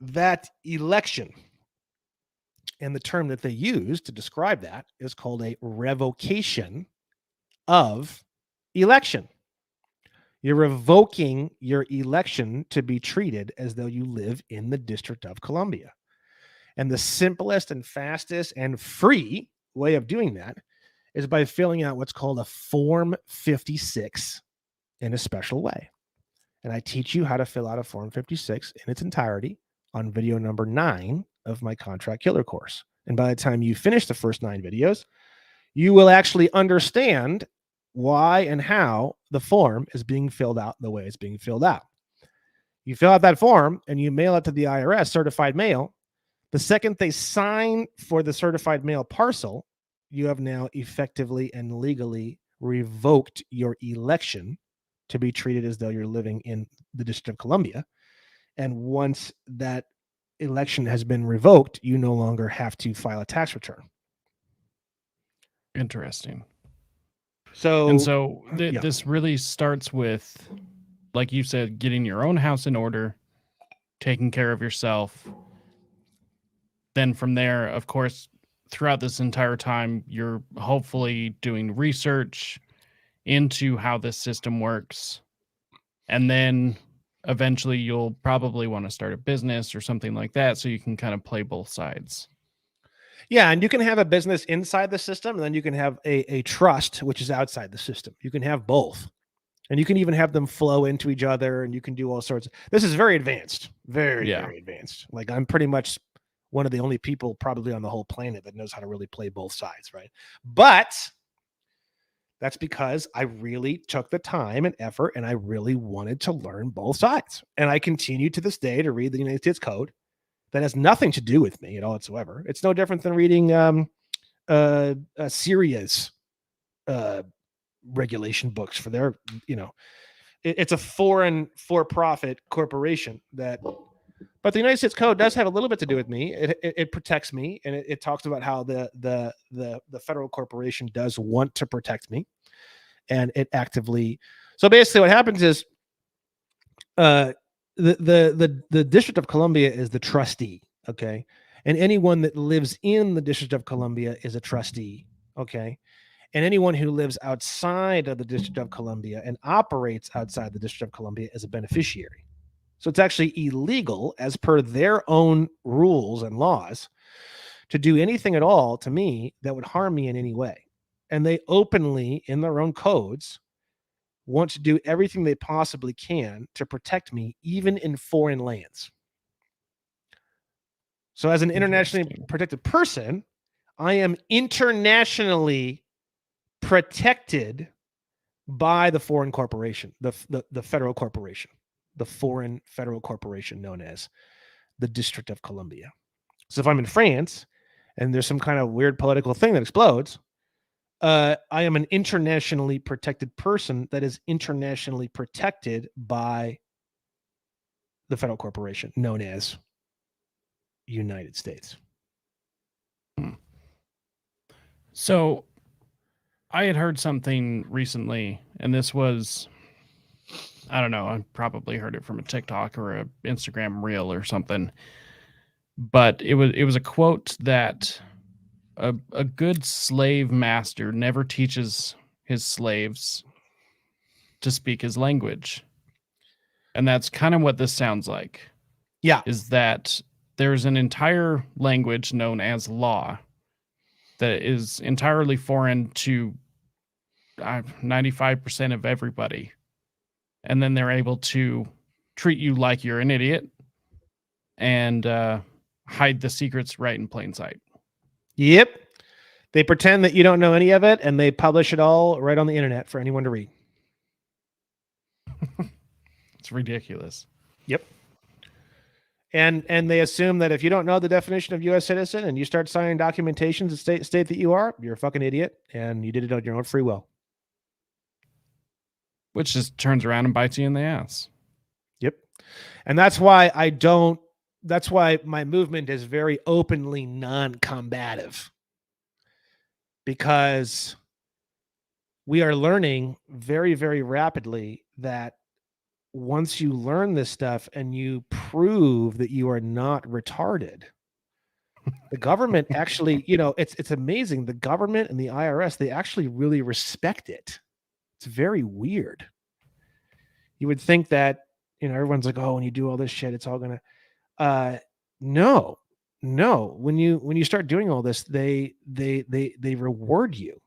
that election. And the term that they use to describe that is called a revocation of election. You're revoking your election to be treated as though you live in the District of Columbia. And the simplest and fastest and free way of doing that is by filling out what's called a Form 56 in a special way. And I teach you how to fill out a Form 56 in its entirety on video number 9 of my Contract Killer course. And by the time you finish the first 9 videos, you will actually understand why and how the form is being filled out the way it's being filled out. You fill out that form and you mail it to the IRS, certified mail. The second they sign for the certified mail parcel, you have now effectively and legally revoked your election to be treated as though you're living in the District of Columbia. And once that election has been revoked, you no longer have to file a tax return. Interesting. So this really starts with, like you said, getting your own house in order, taking care of yourself. Then from there, of course, throughout this entire time, you're hopefully doing research into how this system works. And then eventually you'll probably want to start a business or something like that, so you can kind of play both sides. Yeah, and you can have a business inside the system, and then you can have a trust, which is outside the system. You can have both. And you can even have them flow into each other, and you can do all sorts. This is very advanced, very advanced. Like, I'm pretty much one of the only people probably on the whole planet that knows how to really play both sides, right? But that's because I really took the time and effort, and I really wanted to learn both sides. And I continue to this day to read the United States Code. That has nothing to do with me at all whatsoever. It's no different than reading Syria's regulation books for their, it's a foreign for-profit corporation but the United States Code does have a little bit to do with me. It protects me, and it talks about how the federal corporation does want to protect me, and it actively. So basically, what happens is, the District of Columbia is the trustee, okay, and anyone that lives in the District of Columbia is a trustee, okay, and anyone who lives outside of the District of Columbia and operates outside the District of Columbia is a beneficiary. So it's actually illegal, as per their own rules and laws, to do anything at all to me that would harm me in any way. And they openly, in their own codes, want to do everything they possibly can to protect me, even in foreign lands. So, as an internationally Interesting. protected person, I am internationally protected by the foreign corporation, the federal corporation, the foreign federal corporation known as the District of Columbia. So, if I'm in France and there's some kind of weird political thing that explodes, I am an internationally protected person that is internationally protected by the federal corporation known as United States. So I had heard something recently, and this was, I don't know, I probably heard it from a TikTok or a Instagram reel or something. But it was a quote that a good slave master never teaches his slaves to speak his language. And that's kind of what this sounds like. Yeah. Is that there's an entire language known as law that is entirely foreign to 95% of everybody. And then they're able to treat you like you're an idiot and hide the secrets right in plain sight. Yep. They pretend that you don't know any of it, and they publish it all right on the internet for anyone to read. It's ridiculous. Yep. And they assume that if you don't know the definition of U.S. citizen and you start signing documentations that state that you are, you're a fucking idiot, and you did it on your own free will. Which just turns around and bites you in the ass. Yep. And that's why that's why my movement is very openly non-combative. Because we are learning very, very rapidly that once you learn this stuff and you prove that you are not retarded, the government actually, it's amazing. The government and the IRS, they actually really respect it. It's very weird. You would think that, everyone's like, oh, when you do all this shit, it's all gonna, no. When you start doing all this, they reward you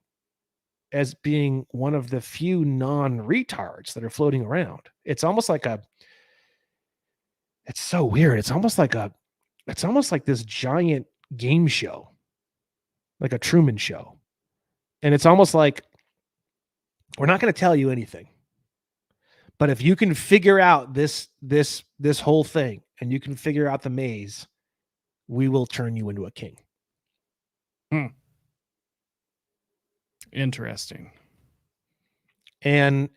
as being one of the few non-retards that are floating around. It's almost like it's so weird. It's almost like this giant game show, like a Truman Show. And it's almost like, we're not going to tell you anything, but if you can figure out this whole thing and you can figure out the maze, we will turn you into a king. Interesting. And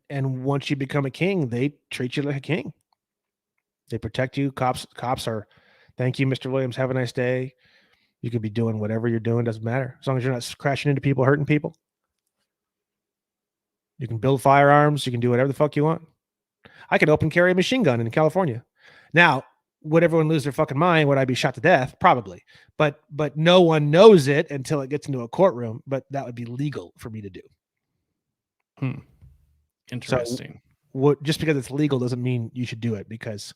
once you become a king, they treat you like a king. They protect you. Cops are, thank you, Mr. Williams. Have a nice day. You could be doing whatever you're doing. Doesn't matter. As long as you're not crashing into people, hurting people. You can build firearms. You can do whatever the fuck you want. I could open carry a machine gun in California. Now, would everyone lose their fucking mind? Would I be shot to death? Probably. But no one knows it until it gets into a courtroom. But that would be legal for me to do. Interesting. So just because it's legal doesn't mean you should do it, because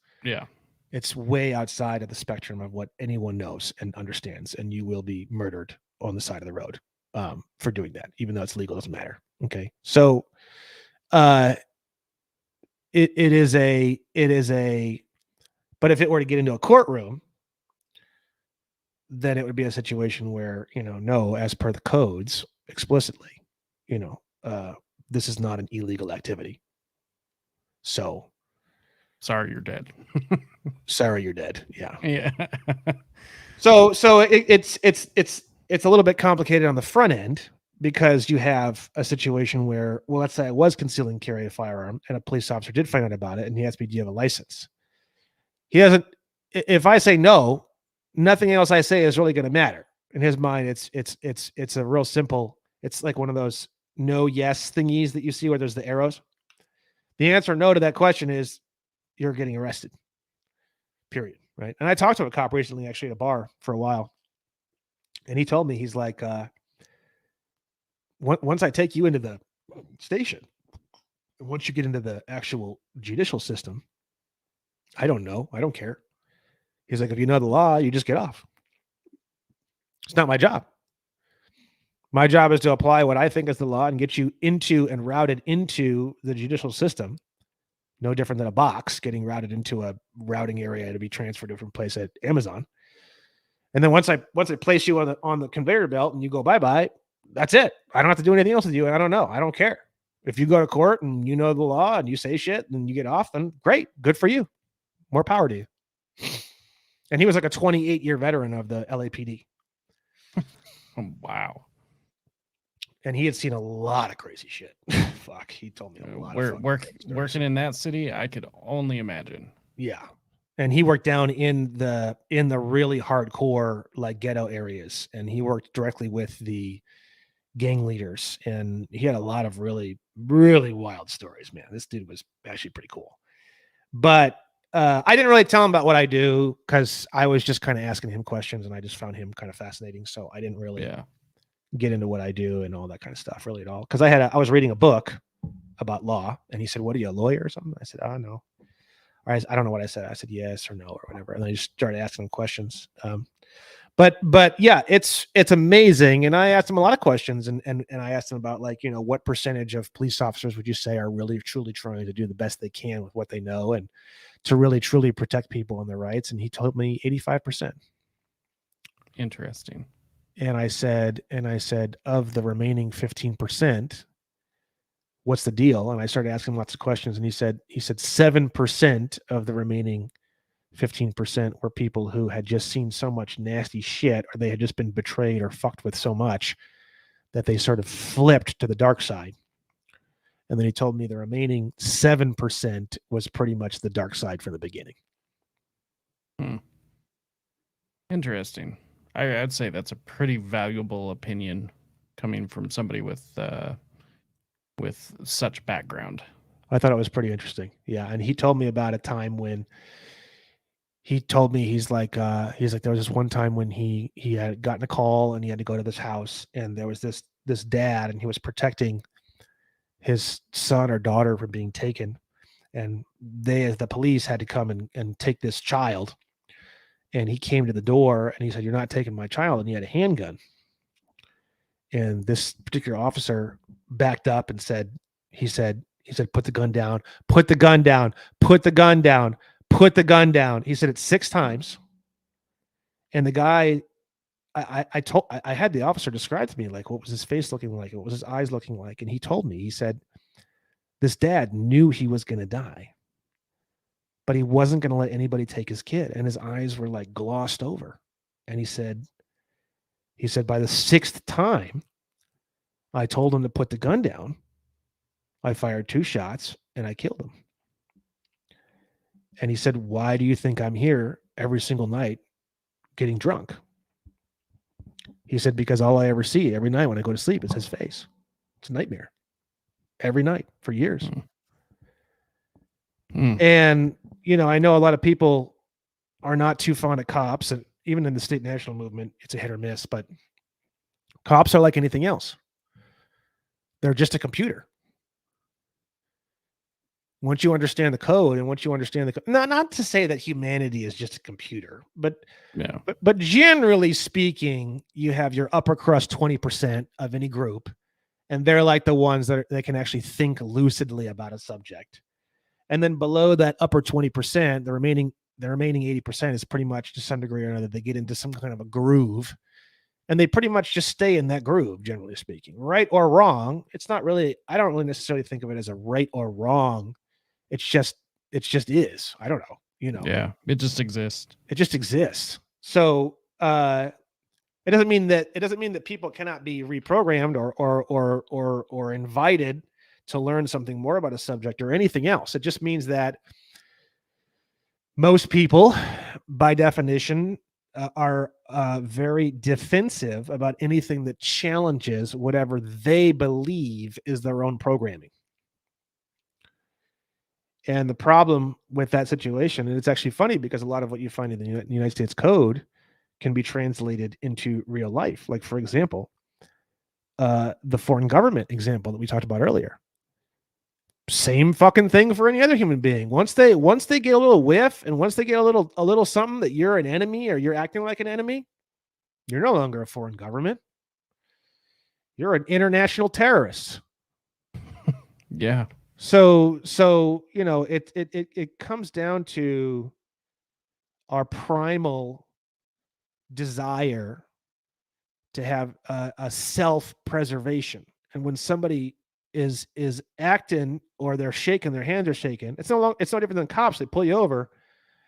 it's way outside of the spectrum of what anyone knows and understands, and you will be murdered on the side of the road for doing that. Even though it's legal, doesn't matter. Okay, so it is a but if it were to get into a courtroom, then it would be a situation where, no, as per the codes explicitly, this is not an illegal activity. So sorry, you're dead. Sorry, you're dead. Yeah. Yeah. So it's a little bit complicated on the front end, because you have a situation where, well, let's say I was concealing carry a firearm and a police officer did find out about it, and he asked me, do you have a license? He doesn't. If I say no, nothing else I say is really going to matter. In his mind, it's a real simple. It's like one of those no yes thingies that you see where there's the arrows. The answer no to that question is you're getting arrested. Period. Right. And I talked to a cop recently, actually, at a bar for a while. And he told me, he's like, once I take you into the station, once you get into the actual judicial system, I don't know. I don't care. He's like, if you know the law, you just get off. It's not my job. My job is to apply what I think is the law and get you into and routed into the judicial system. No different than a box getting routed into a routing area to be transferred to a different place at Amazon. And then once I place you on the conveyor belt and you go bye-bye, that's it. I don't have to do anything else with you. And I don't know. I don't care. If you go to court and you know the law and you say shit and you get off, then great. Good for you. More power to you. And he was like a 28-year veteran of the LAPD. Oh, wow. And he had seen a lot of crazy shit. Fuck, he told me a lot of working in that city, I could only imagine. Yeah. And he worked down in the really hardcore like ghetto areas, and he worked directly with the gang leaders, and he had a lot of really, really wild stories, man. This dude was actually pretty cool. But I didn't really tell him about what I do because I was just kind of asking him questions, and I just found him kind of fascinating. So I didn't really get into what I do and all that kind of stuff really at all. Because I was reading a book about law, and he said, "What are you, a lawyer or something?" I said, "Oh, no." Or I don't know what I said. I said yes or no or whatever, and I just started asking him questions. But yeah, it's amazing. And I asked him a lot of questions, and I asked him about, like, you know, what percentage of police officers would you say are really truly trying to do the best they can with what they know and to really truly protect people and their rights? And he told me 85%. Interesting. And I said, of the remaining 15%, what's the deal? And I started asking him lots of questions, and he said 7% of the remaining 15% were people who had just seen so much nasty shit, or they had just been betrayed or fucked with so much that they sort of flipped to the dark side. And then he told me the remaining 7% was pretty much the dark side from the beginning. Interesting. I'd say that's a pretty valuable opinion coming from somebody with such background. I thought it was pretty interesting. Yeah. And he told me about a time when he told me, he's like, there was this one time when he had gotten a call and he had to go to this house, and there was this dad, and he was protecting his son or daughter from being taken. And they, as the police, had to come and take this child. And he came to the door and he said, "You're not taking my child." And he had a handgun. And this particular officer backed up and said, "Put the gun down, put the gun down, put the gun down, put the gun down." He said it 6 times. And the guy, I had the officer describe to me, like, what was his face looking like? What was his eyes looking like? And he told me, he said, this dad knew he was going to die, but he wasn't going to let anybody take his kid. And his eyes were like glossed over. And he said, by the 6th time I told him to put the gun down, I fired 2 shots and I killed him. And he said, "Why do you think I'm here every single night getting drunk?" He said, "Because all I ever see every night when I go to sleep is his face. It's a nightmare every night for years." And, you know, I know a lot of people are not too fond of cops, and even in the state national movement, it's a hit or miss, but cops are like anything else. They're just a computer. Once you understand the code, and once you understand not to say that humanity is just a computer, but generally speaking, you have your upper crust 20% of any group, and they're like the ones that they can actually think lucidly about a subject. And then below that upper 20%, the remaining 80% is pretty much, to some degree or another, they get into some kind of a groove, and they pretty much just stay in that groove, generally speaking. Right or wrong, it's not really, I don't really necessarily think of it as a right or wrong. It just is. I don't know, you know. Yeah, it just exists. It just exists. So it doesn't mean that people cannot be reprogrammed or invited to learn something more about a subject or anything else. It just means that most people, by definition, are very defensive about anything that challenges whatever they believe is their own programming. And the problem with that situation, and it's actually funny because a lot of what you find in the United States Code can be translated into real life. Like, for example, the foreign government example that we talked about earlier. Same fucking thing for any other human being. Once they get a little whiff, and once they get a little something that you're an enemy or you're acting like an enemy, you're no longer a foreign government. You're an international terrorist. Yeah. So it comes down to our primal desire to have a self-preservation. And when somebody is acting, or they're shaking, their hands are shaking, it's no different than cops. They pull you over,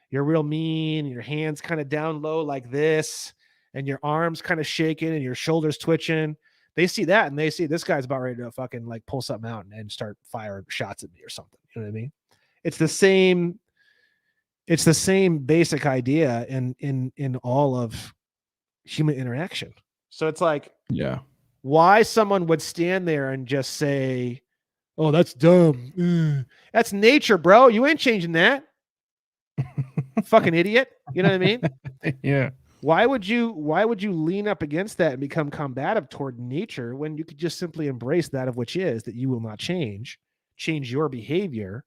you're real mean, your hands kind of down low like this, and your arms kind of shaking and your shoulders twitching. They see that and they see this guy's about ready to fucking like pull something out and start firing shots at me or something. You know what I mean? It's the same basic idea in all of human interaction. So it's like, yeah, why someone would stand there and just say, "Oh, that's dumb." That's nature, bro. You ain't changing that. Fucking idiot. You know what I mean? Yeah. Why would you lean up against that and become combative toward nature when you could just simply embrace that of which is that you will not change your behavior,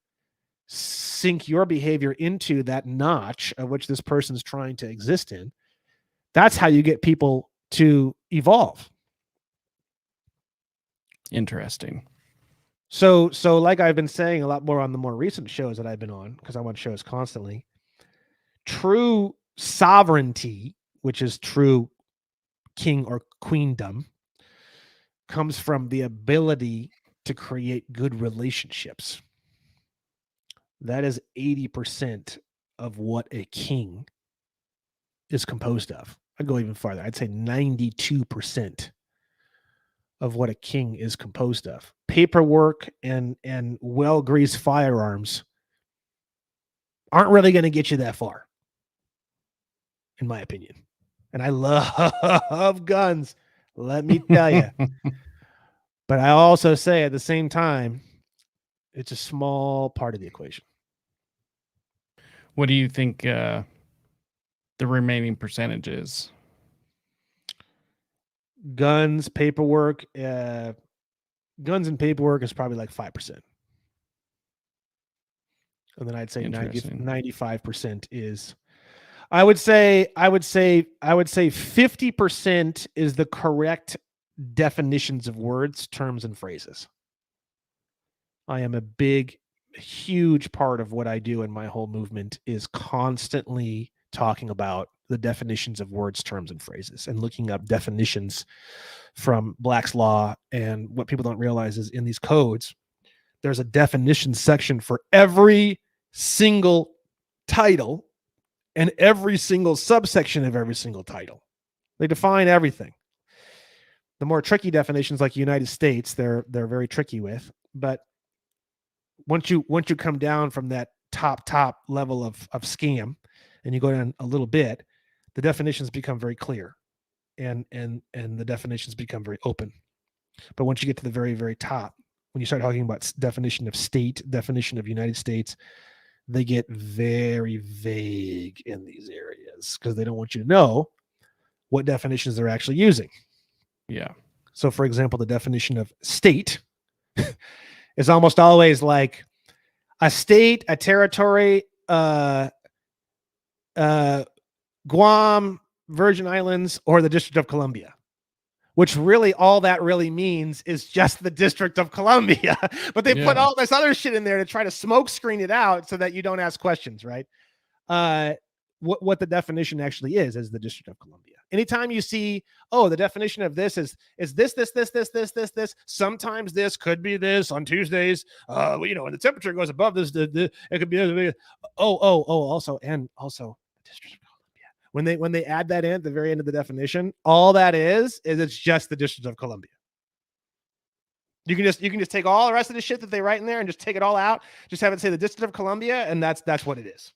sink your behavior into that notch of which this person's trying to exist in? That's how you get people to evolve. Interesting. So like I've been saying a lot more on the more recent shows that I've been on, because I'm on shows constantly, true sovereignty, which is true king or queendom, comes from the ability to create good relationships. That is 80% of what a king is composed of. I'd go even farther. I'd say 92% of what a king is composed of. Paperwork and well-greased firearms aren't really going to get you that far, in my opinion. And I love guns, let me tell you. But I also say at the same time, it's a small part of the equation. What do you think the remaining percentage is? Guns, paperwork, guns and paperwork is probably like 5%. And then I'd say 95% is, I would say 50% is the correct definitions of words, terms, and phrases. I am a huge part of what I do in my whole movement is constantly talking about the definitions of words, terms, and phrases, and looking up definitions from Black's Law. And what people don't realize is in these codes, there's a definition section for every single title and every single subsection of every single title. They define everything. The more tricky definitions, like United States, they're very tricky with. But once you come down from that top level of scam, and you go down a little bit, the definitions become very clear, and the definitions become very open. But once you get to the very, very top, when you start talking about definition of state, definition of United States, they get very vague in these areas because they don't want you to know what definitions they're actually using. Yeah. So, for example, the definition of state is almost always like a state, a territory, Guam, Virgin Islands, or the District of Columbia, which really all that really means is just the District of Columbia. But they put all this other shit in there to try to smoke screen it out so that you don't ask questions, right? What the definition actually is the District of Columbia. Anytime you see, the definition of this is this. Sometimes this could be this on Tuesdays. When the temperature goes above this, it could be. Also the District of Columbia. When they add that in at the very end of the definition, all that is it's just the District of Columbia. You can just take all the rest of the shit that they write in there and just take it all out. Just have it say the District of Columbia, and that's what it is.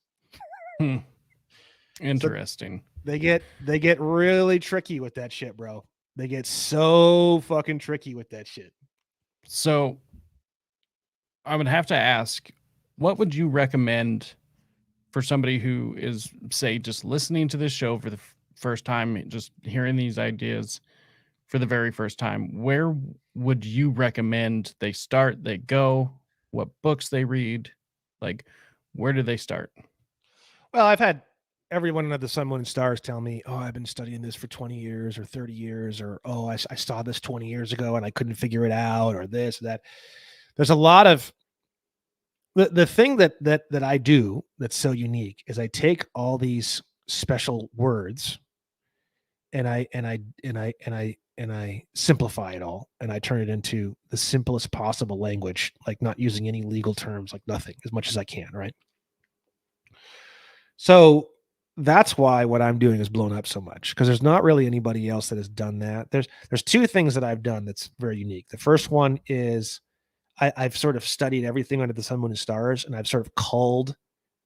Interesting. So they get really tricky with that shit, bro. They get so fucking tricky with that shit. So I would have to ask, what would you recommend for somebody who is, say, just listening to this show for the first time, just hearing these ideas for the very first time? Where would you recommend they start, they go? What books they read? Like, where do they start? Well, I've had everyone under the sun, moon, and stars tell me, "Oh, I've been studying this for 20 years or 30 years," or "Oh, I saw this 20 years ago and I couldn't figure it out," or this, or that. There's a lot of the thing that I do that's so unique is I take all these special words and I simplify it all and I turn it into the simplest possible language, like not using any legal terms, like nothing, as much as I can, right? So that's why what I'm doing is blown up so much, because there's not really anybody else that has done that. There's two things that I've done that's very unique. The first one is I've sort of studied everything under the sun, moon, and stars, and I've sort of culled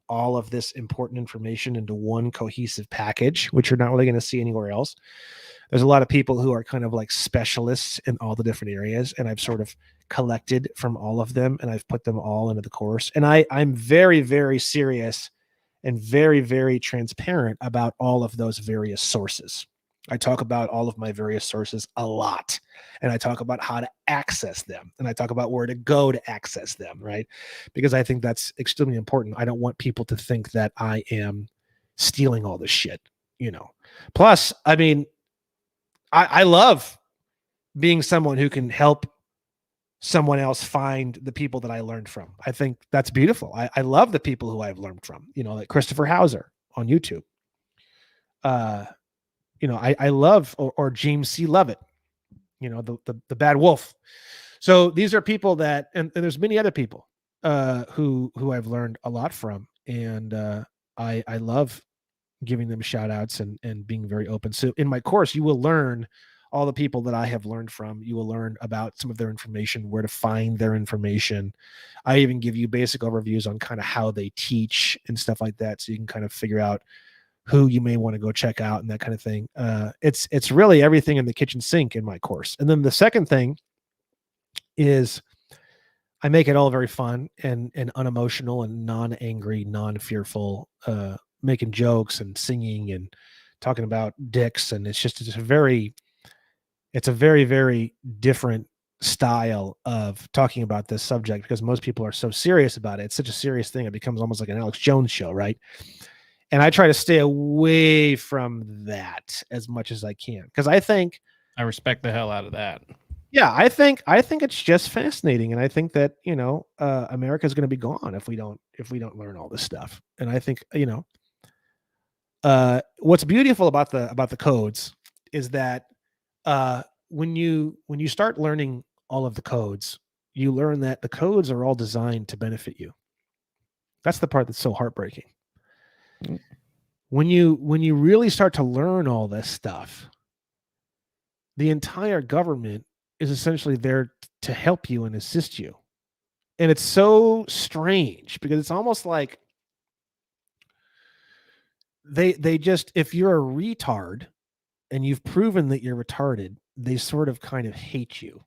all of this important information into one cohesive package, which you're not really going to see anywhere else. There's a lot of people who are kind of like specialists in all the different areas, and I've sort of collected from all of them and I've put them all into the course. And I'm very, very serious and very, very transparent about all of those various sources. I talk about all of my various sources a lot, and I talk about how to access them, and I talk about where to go to access them, right? Because I think that's extremely important. I don't want people to think that I am stealing all this shit, you know. Plus, I mean, I love being someone who can help someone else find the people that I learned from. I think that's beautiful. I love the people who I've learned from, you know, like Christopher Hauser on YouTube. You know, I love, or James C. Lovett, you know, the bad wolf. So these are people that, and there's many other people who I've learned a lot from. And I love giving them shout outs and being very open. So in my course, you will learn all the people that I have learned from. You will learn about some of their information, where to find their information. I even give you basic overviews on kind of how they teach and stuff like that. So you can kind of figure out who you may want to go check out and that kind of thing. It's really everything in the kitchen sink in my course. And then the second thing is I make it all very fun and unemotional and non-angry, non-fearful, making jokes and singing and talking about dicks. And it's a very, very different style of talking about this subject, because most people are so serious about it. It's such a serious thing. It becomes almost like an Alex Jones show, right? And I try to stay away from that as much as I can, because I respect the hell out of that. yeah, I think it's just fascinating, and I think that, you know, America is going to be gone if we don't learn all this stuff. And I think, you know, what's beautiful about the codes is that when you start learning all of the codes, you learn that the codes are all designed to benefit you. That's the part that's so heartbreaking. When you really start to learn all this stuff, the entire government is essentially there to help you and assist you. And it's so strange, because it's almost like they just, if you're a retard and you've proven that you're retarded, they sort of kind of hate you.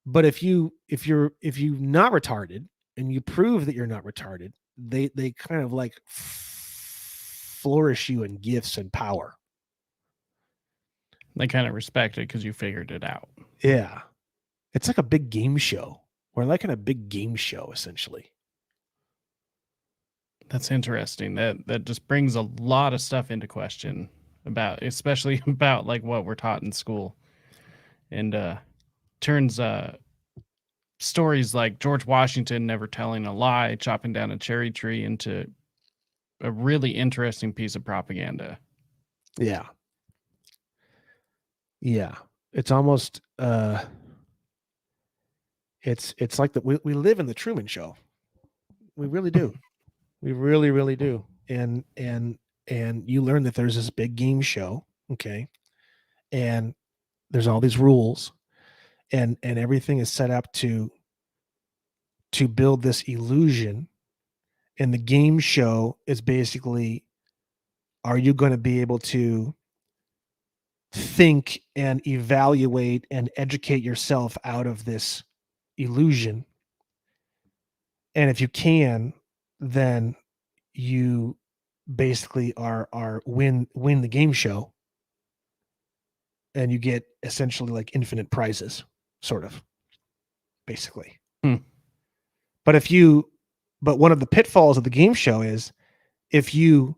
But if you're not retarded and you prove that you're not retarded, they kind of like flourish you in gifts and power. They kind of respect it because you figured it out. Yeah. It's like a big game show. We're like in a big game show, essentially. That's interesting. That just brings a lot of stuff into question about, especially about like what we're taught in school, and turns stories like George Washington never telling a lie, chopping down a cherry tree, into a really interesting piece of propaganda. Yeah. Yeah. It's almost it's like that we live in the Truman Show. We really do. We really, really do. And you learn that there's this big game show, okay? And there's all these rules, and everything is set up to build this illusion. And the game show is basically, are you going to be able to think and evaluate and educate yourself out of this illusion? And if you can, then you basically are win the game show, and you get essentially like infinite prizes, sort of, basically. Hmm. But one of the pitfalls of the game show is if you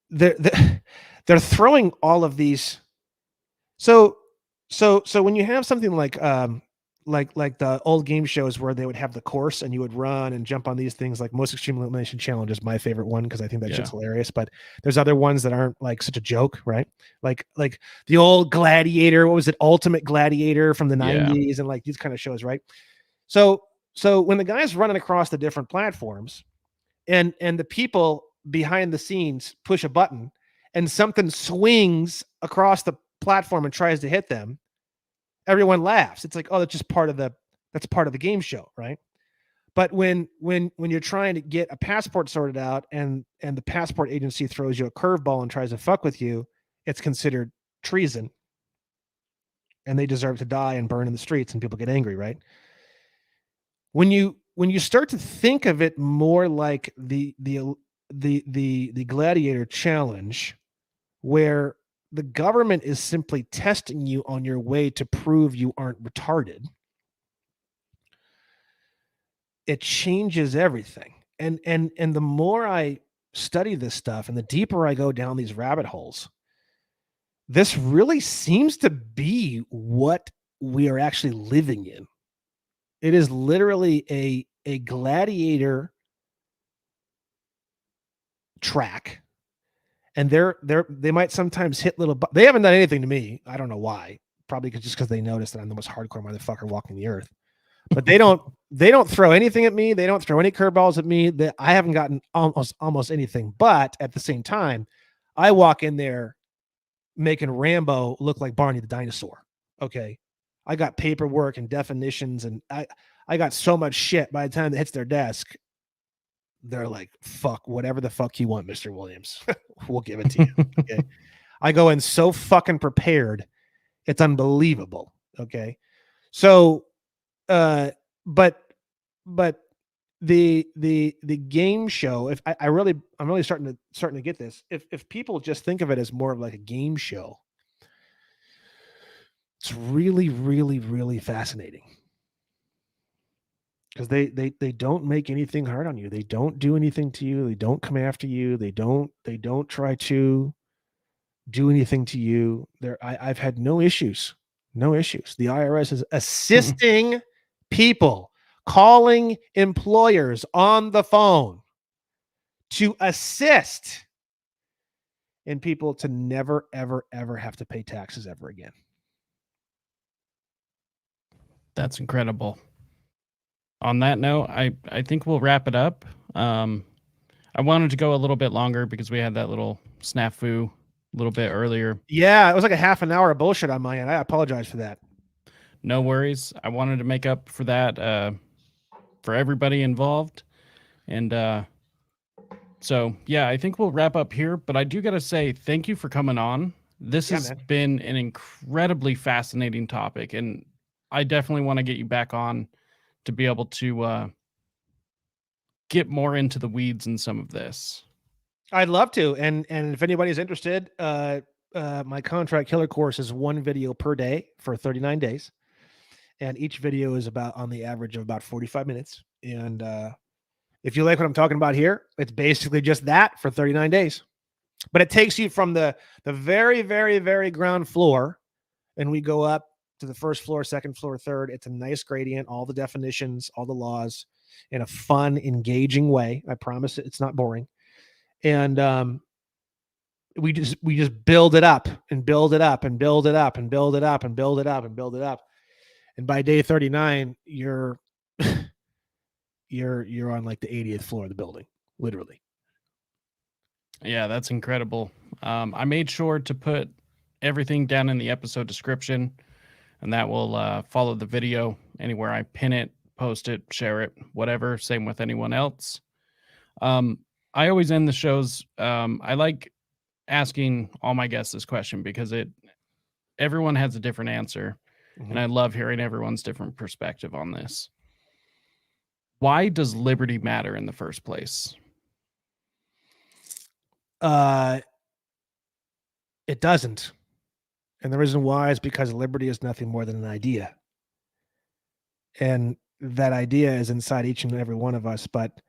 they're throwing all of these. So when you have something like the old game shows where they would have the course and you would run and jump on these things, like Most Extreme Elimination Challenge is my favorite one because I think that shit's hilarious. But there's other ones that aren't like such a joke, right? Like the old Gladiator, what was it, Ultimate Gladiator from the 90s, and like these kind of shows, right? So when the guy's running across the different platforms and the people behind the scenes push a button and something swings across the platform and tries to hit them, everyone laughs. It's like, oh, that's just part of the game show, right? But when you're trying to get a passport sorted out and the passport agency throws you a curveball and tries to fuck with you, it's considered treason, and they deserve to die and burn in the streets, and people get angry, right? When you start to think of it more like the Gladiator Challenge, where the government is simply testing you on your way to prove you aren't retarded, it changes everything. And the more I study this stuff and the deeper I go down these rabbit holes, this really seems to be what we are actually living in. It is literally a gladiator track. And they might sometimes hit little. They haven't done anything to me. I don't know why. Probably just because they noticed that I'm the most hardcore motherfucker walking the earth. But they don't throw anything at me. They don't throw any curveballs at me. I haven't gotten almost anything. But at the same time, I walk in there making Rambo look like Barney the dinosaur. Okay, I got paperwork and definitions, and I got so much shit. By the time it hits their desk, they're like, fuck, whatever the fuck you want, Mr. Williams. We'll give it to you. Okay. I go in so fucking prepared. It's unbelievable. Okay. So, but the game show, if I'm really starting to get this. If people just think of it as more of like a game show, it's really, really, really fascinating. Because they don't make anything hard on you. They don't do anything to you. They don't come after you. They don't try to do anything to you. I've had no issues. No issues. The IRS is assisting people, calling employers on the phone to assist in people to never, ever, ever have to pay taxes ever again. That's incredible. On that note, I think we'll wrap it up. I wanted to go a little bit longer because we had that little snafu a little bit earlier. Yeah, it was like a half an hour of bullshit on my end. I apologize for that. No worries. I wanted to make up for that for everybody involved. And so, yeah, I think we'll wrap up here. But I do got to say thank you for coming on. This has been an incredibly fascinating topic, and I definitely want to get you back on to be able to get more into the weeds in some of this. I'd love to. And if anybody's interested, my Contract Killer course is one video per day for 39 days. And each video is about on the average of about 45 minutes. And if you like what I'm talking about here, it's basically just that for 39 days. But it takes you from the very, very, very ground floor, and we go up to the first floor, second floor, third. It's a nice gradient, all the definitions, all the laws, in a fun, engaging way. I promise it's not boring. And we just build it up and build it up and build it up and build it up and build it up and build it up. And by day 39, you're on like the 80th floor of the building, literally. Yeah, that's incredible. I made sure to put everything down in the episode description, and that will follow the video anywhere I pin it, post it, share it, whatever. Same with anyone else. I always end the shows. I like asking all my guests this question because everyone has a different answer, and I love hearing everyone's different perspective on this. Why does liberty matter in the first place? It doesn't. And the reason why is because liberty is nothing more than an idea. And that idea is inside each and every one of us. But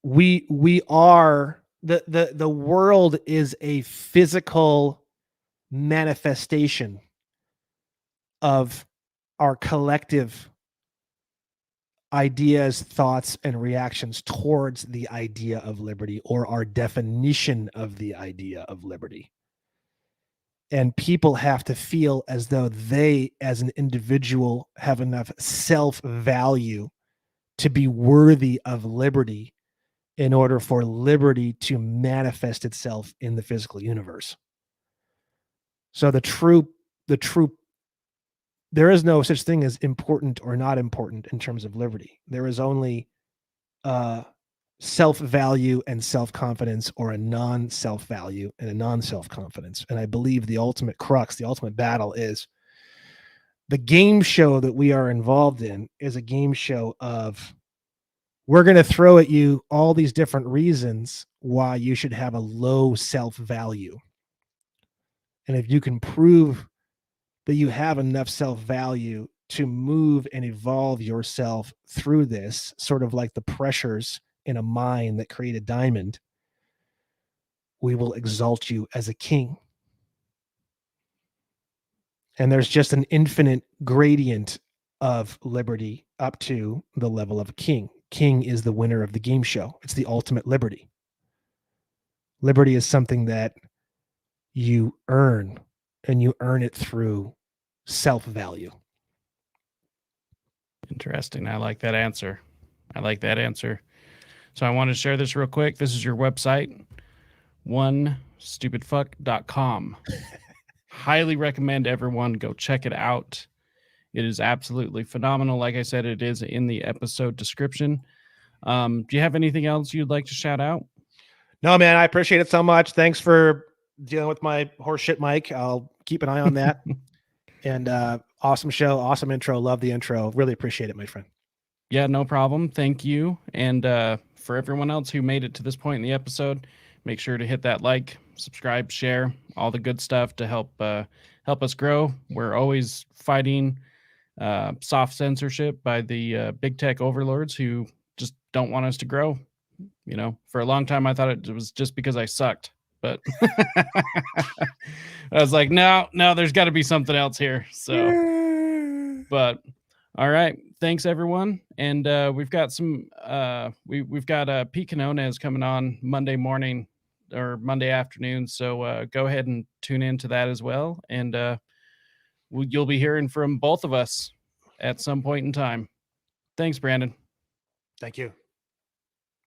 we are the world is a physical manifestation of our collective ideas, thoughts, and reactions towards the idea of liberty, or our definition of the idea of liberty. And people have to feel as though they, as an individual, have enough self-value to be worthy of liberty in order for liberty to manifest itself in the physical universe. So there is no such thing as important or not important in terms of liberty. There is only self-value and self-confidence, or a non-self-value and a non-self-confidence. And I believe the ultimate crux, the ultimate battle, is the game show that we are involved in is a game show of, we're going to throw at you all these different reasons why you should have a low self-value. And if you can prove that you have enough self-value to move and evolve yourself through this, sort of like the pressures in a mine that create a diamond, we will exalt you as a king. And there's just an infinite gradient of liberty up to the level of a king. King is the winner of the game show. It's the ultimate liberty. Liberty is something that you earn, and you earn it through self-value. Interesting. I like that answer. So I want to share this real quick. This is your website, onestupidfuck.com. Highly recommend everyone go check it out. It is absolutely phenomenal. Like I said, it is in the episode description. Do you have anything else you'd like to shout out? No, man, I appreciate it so much. Thanks for dealing with my horseshit mic. I'll keep an eye on that. And awesome show, awesome intro. Love the intro. Really appreciate it, my friend. Yeah, no problem. Thank you. And for everyone else who made it to this point in the episode, make sure to hit that like, subscribe, share, all the good stuff to help us grow. We're always fighting soft censorship by the big tech overlords who just don't want us to grow. You know, for a long time, I thought it was just because I sucked, but I was like, no, there's got to be something else here. So, but all right. Thanks everyone. And we've got some, we've got Pete Quinones coming on Monday morning or Monday afternoon. So go ahead and tune into that as well. And you'll be hearing from both of us at some point in time. Thanks, Brandon. Thank you.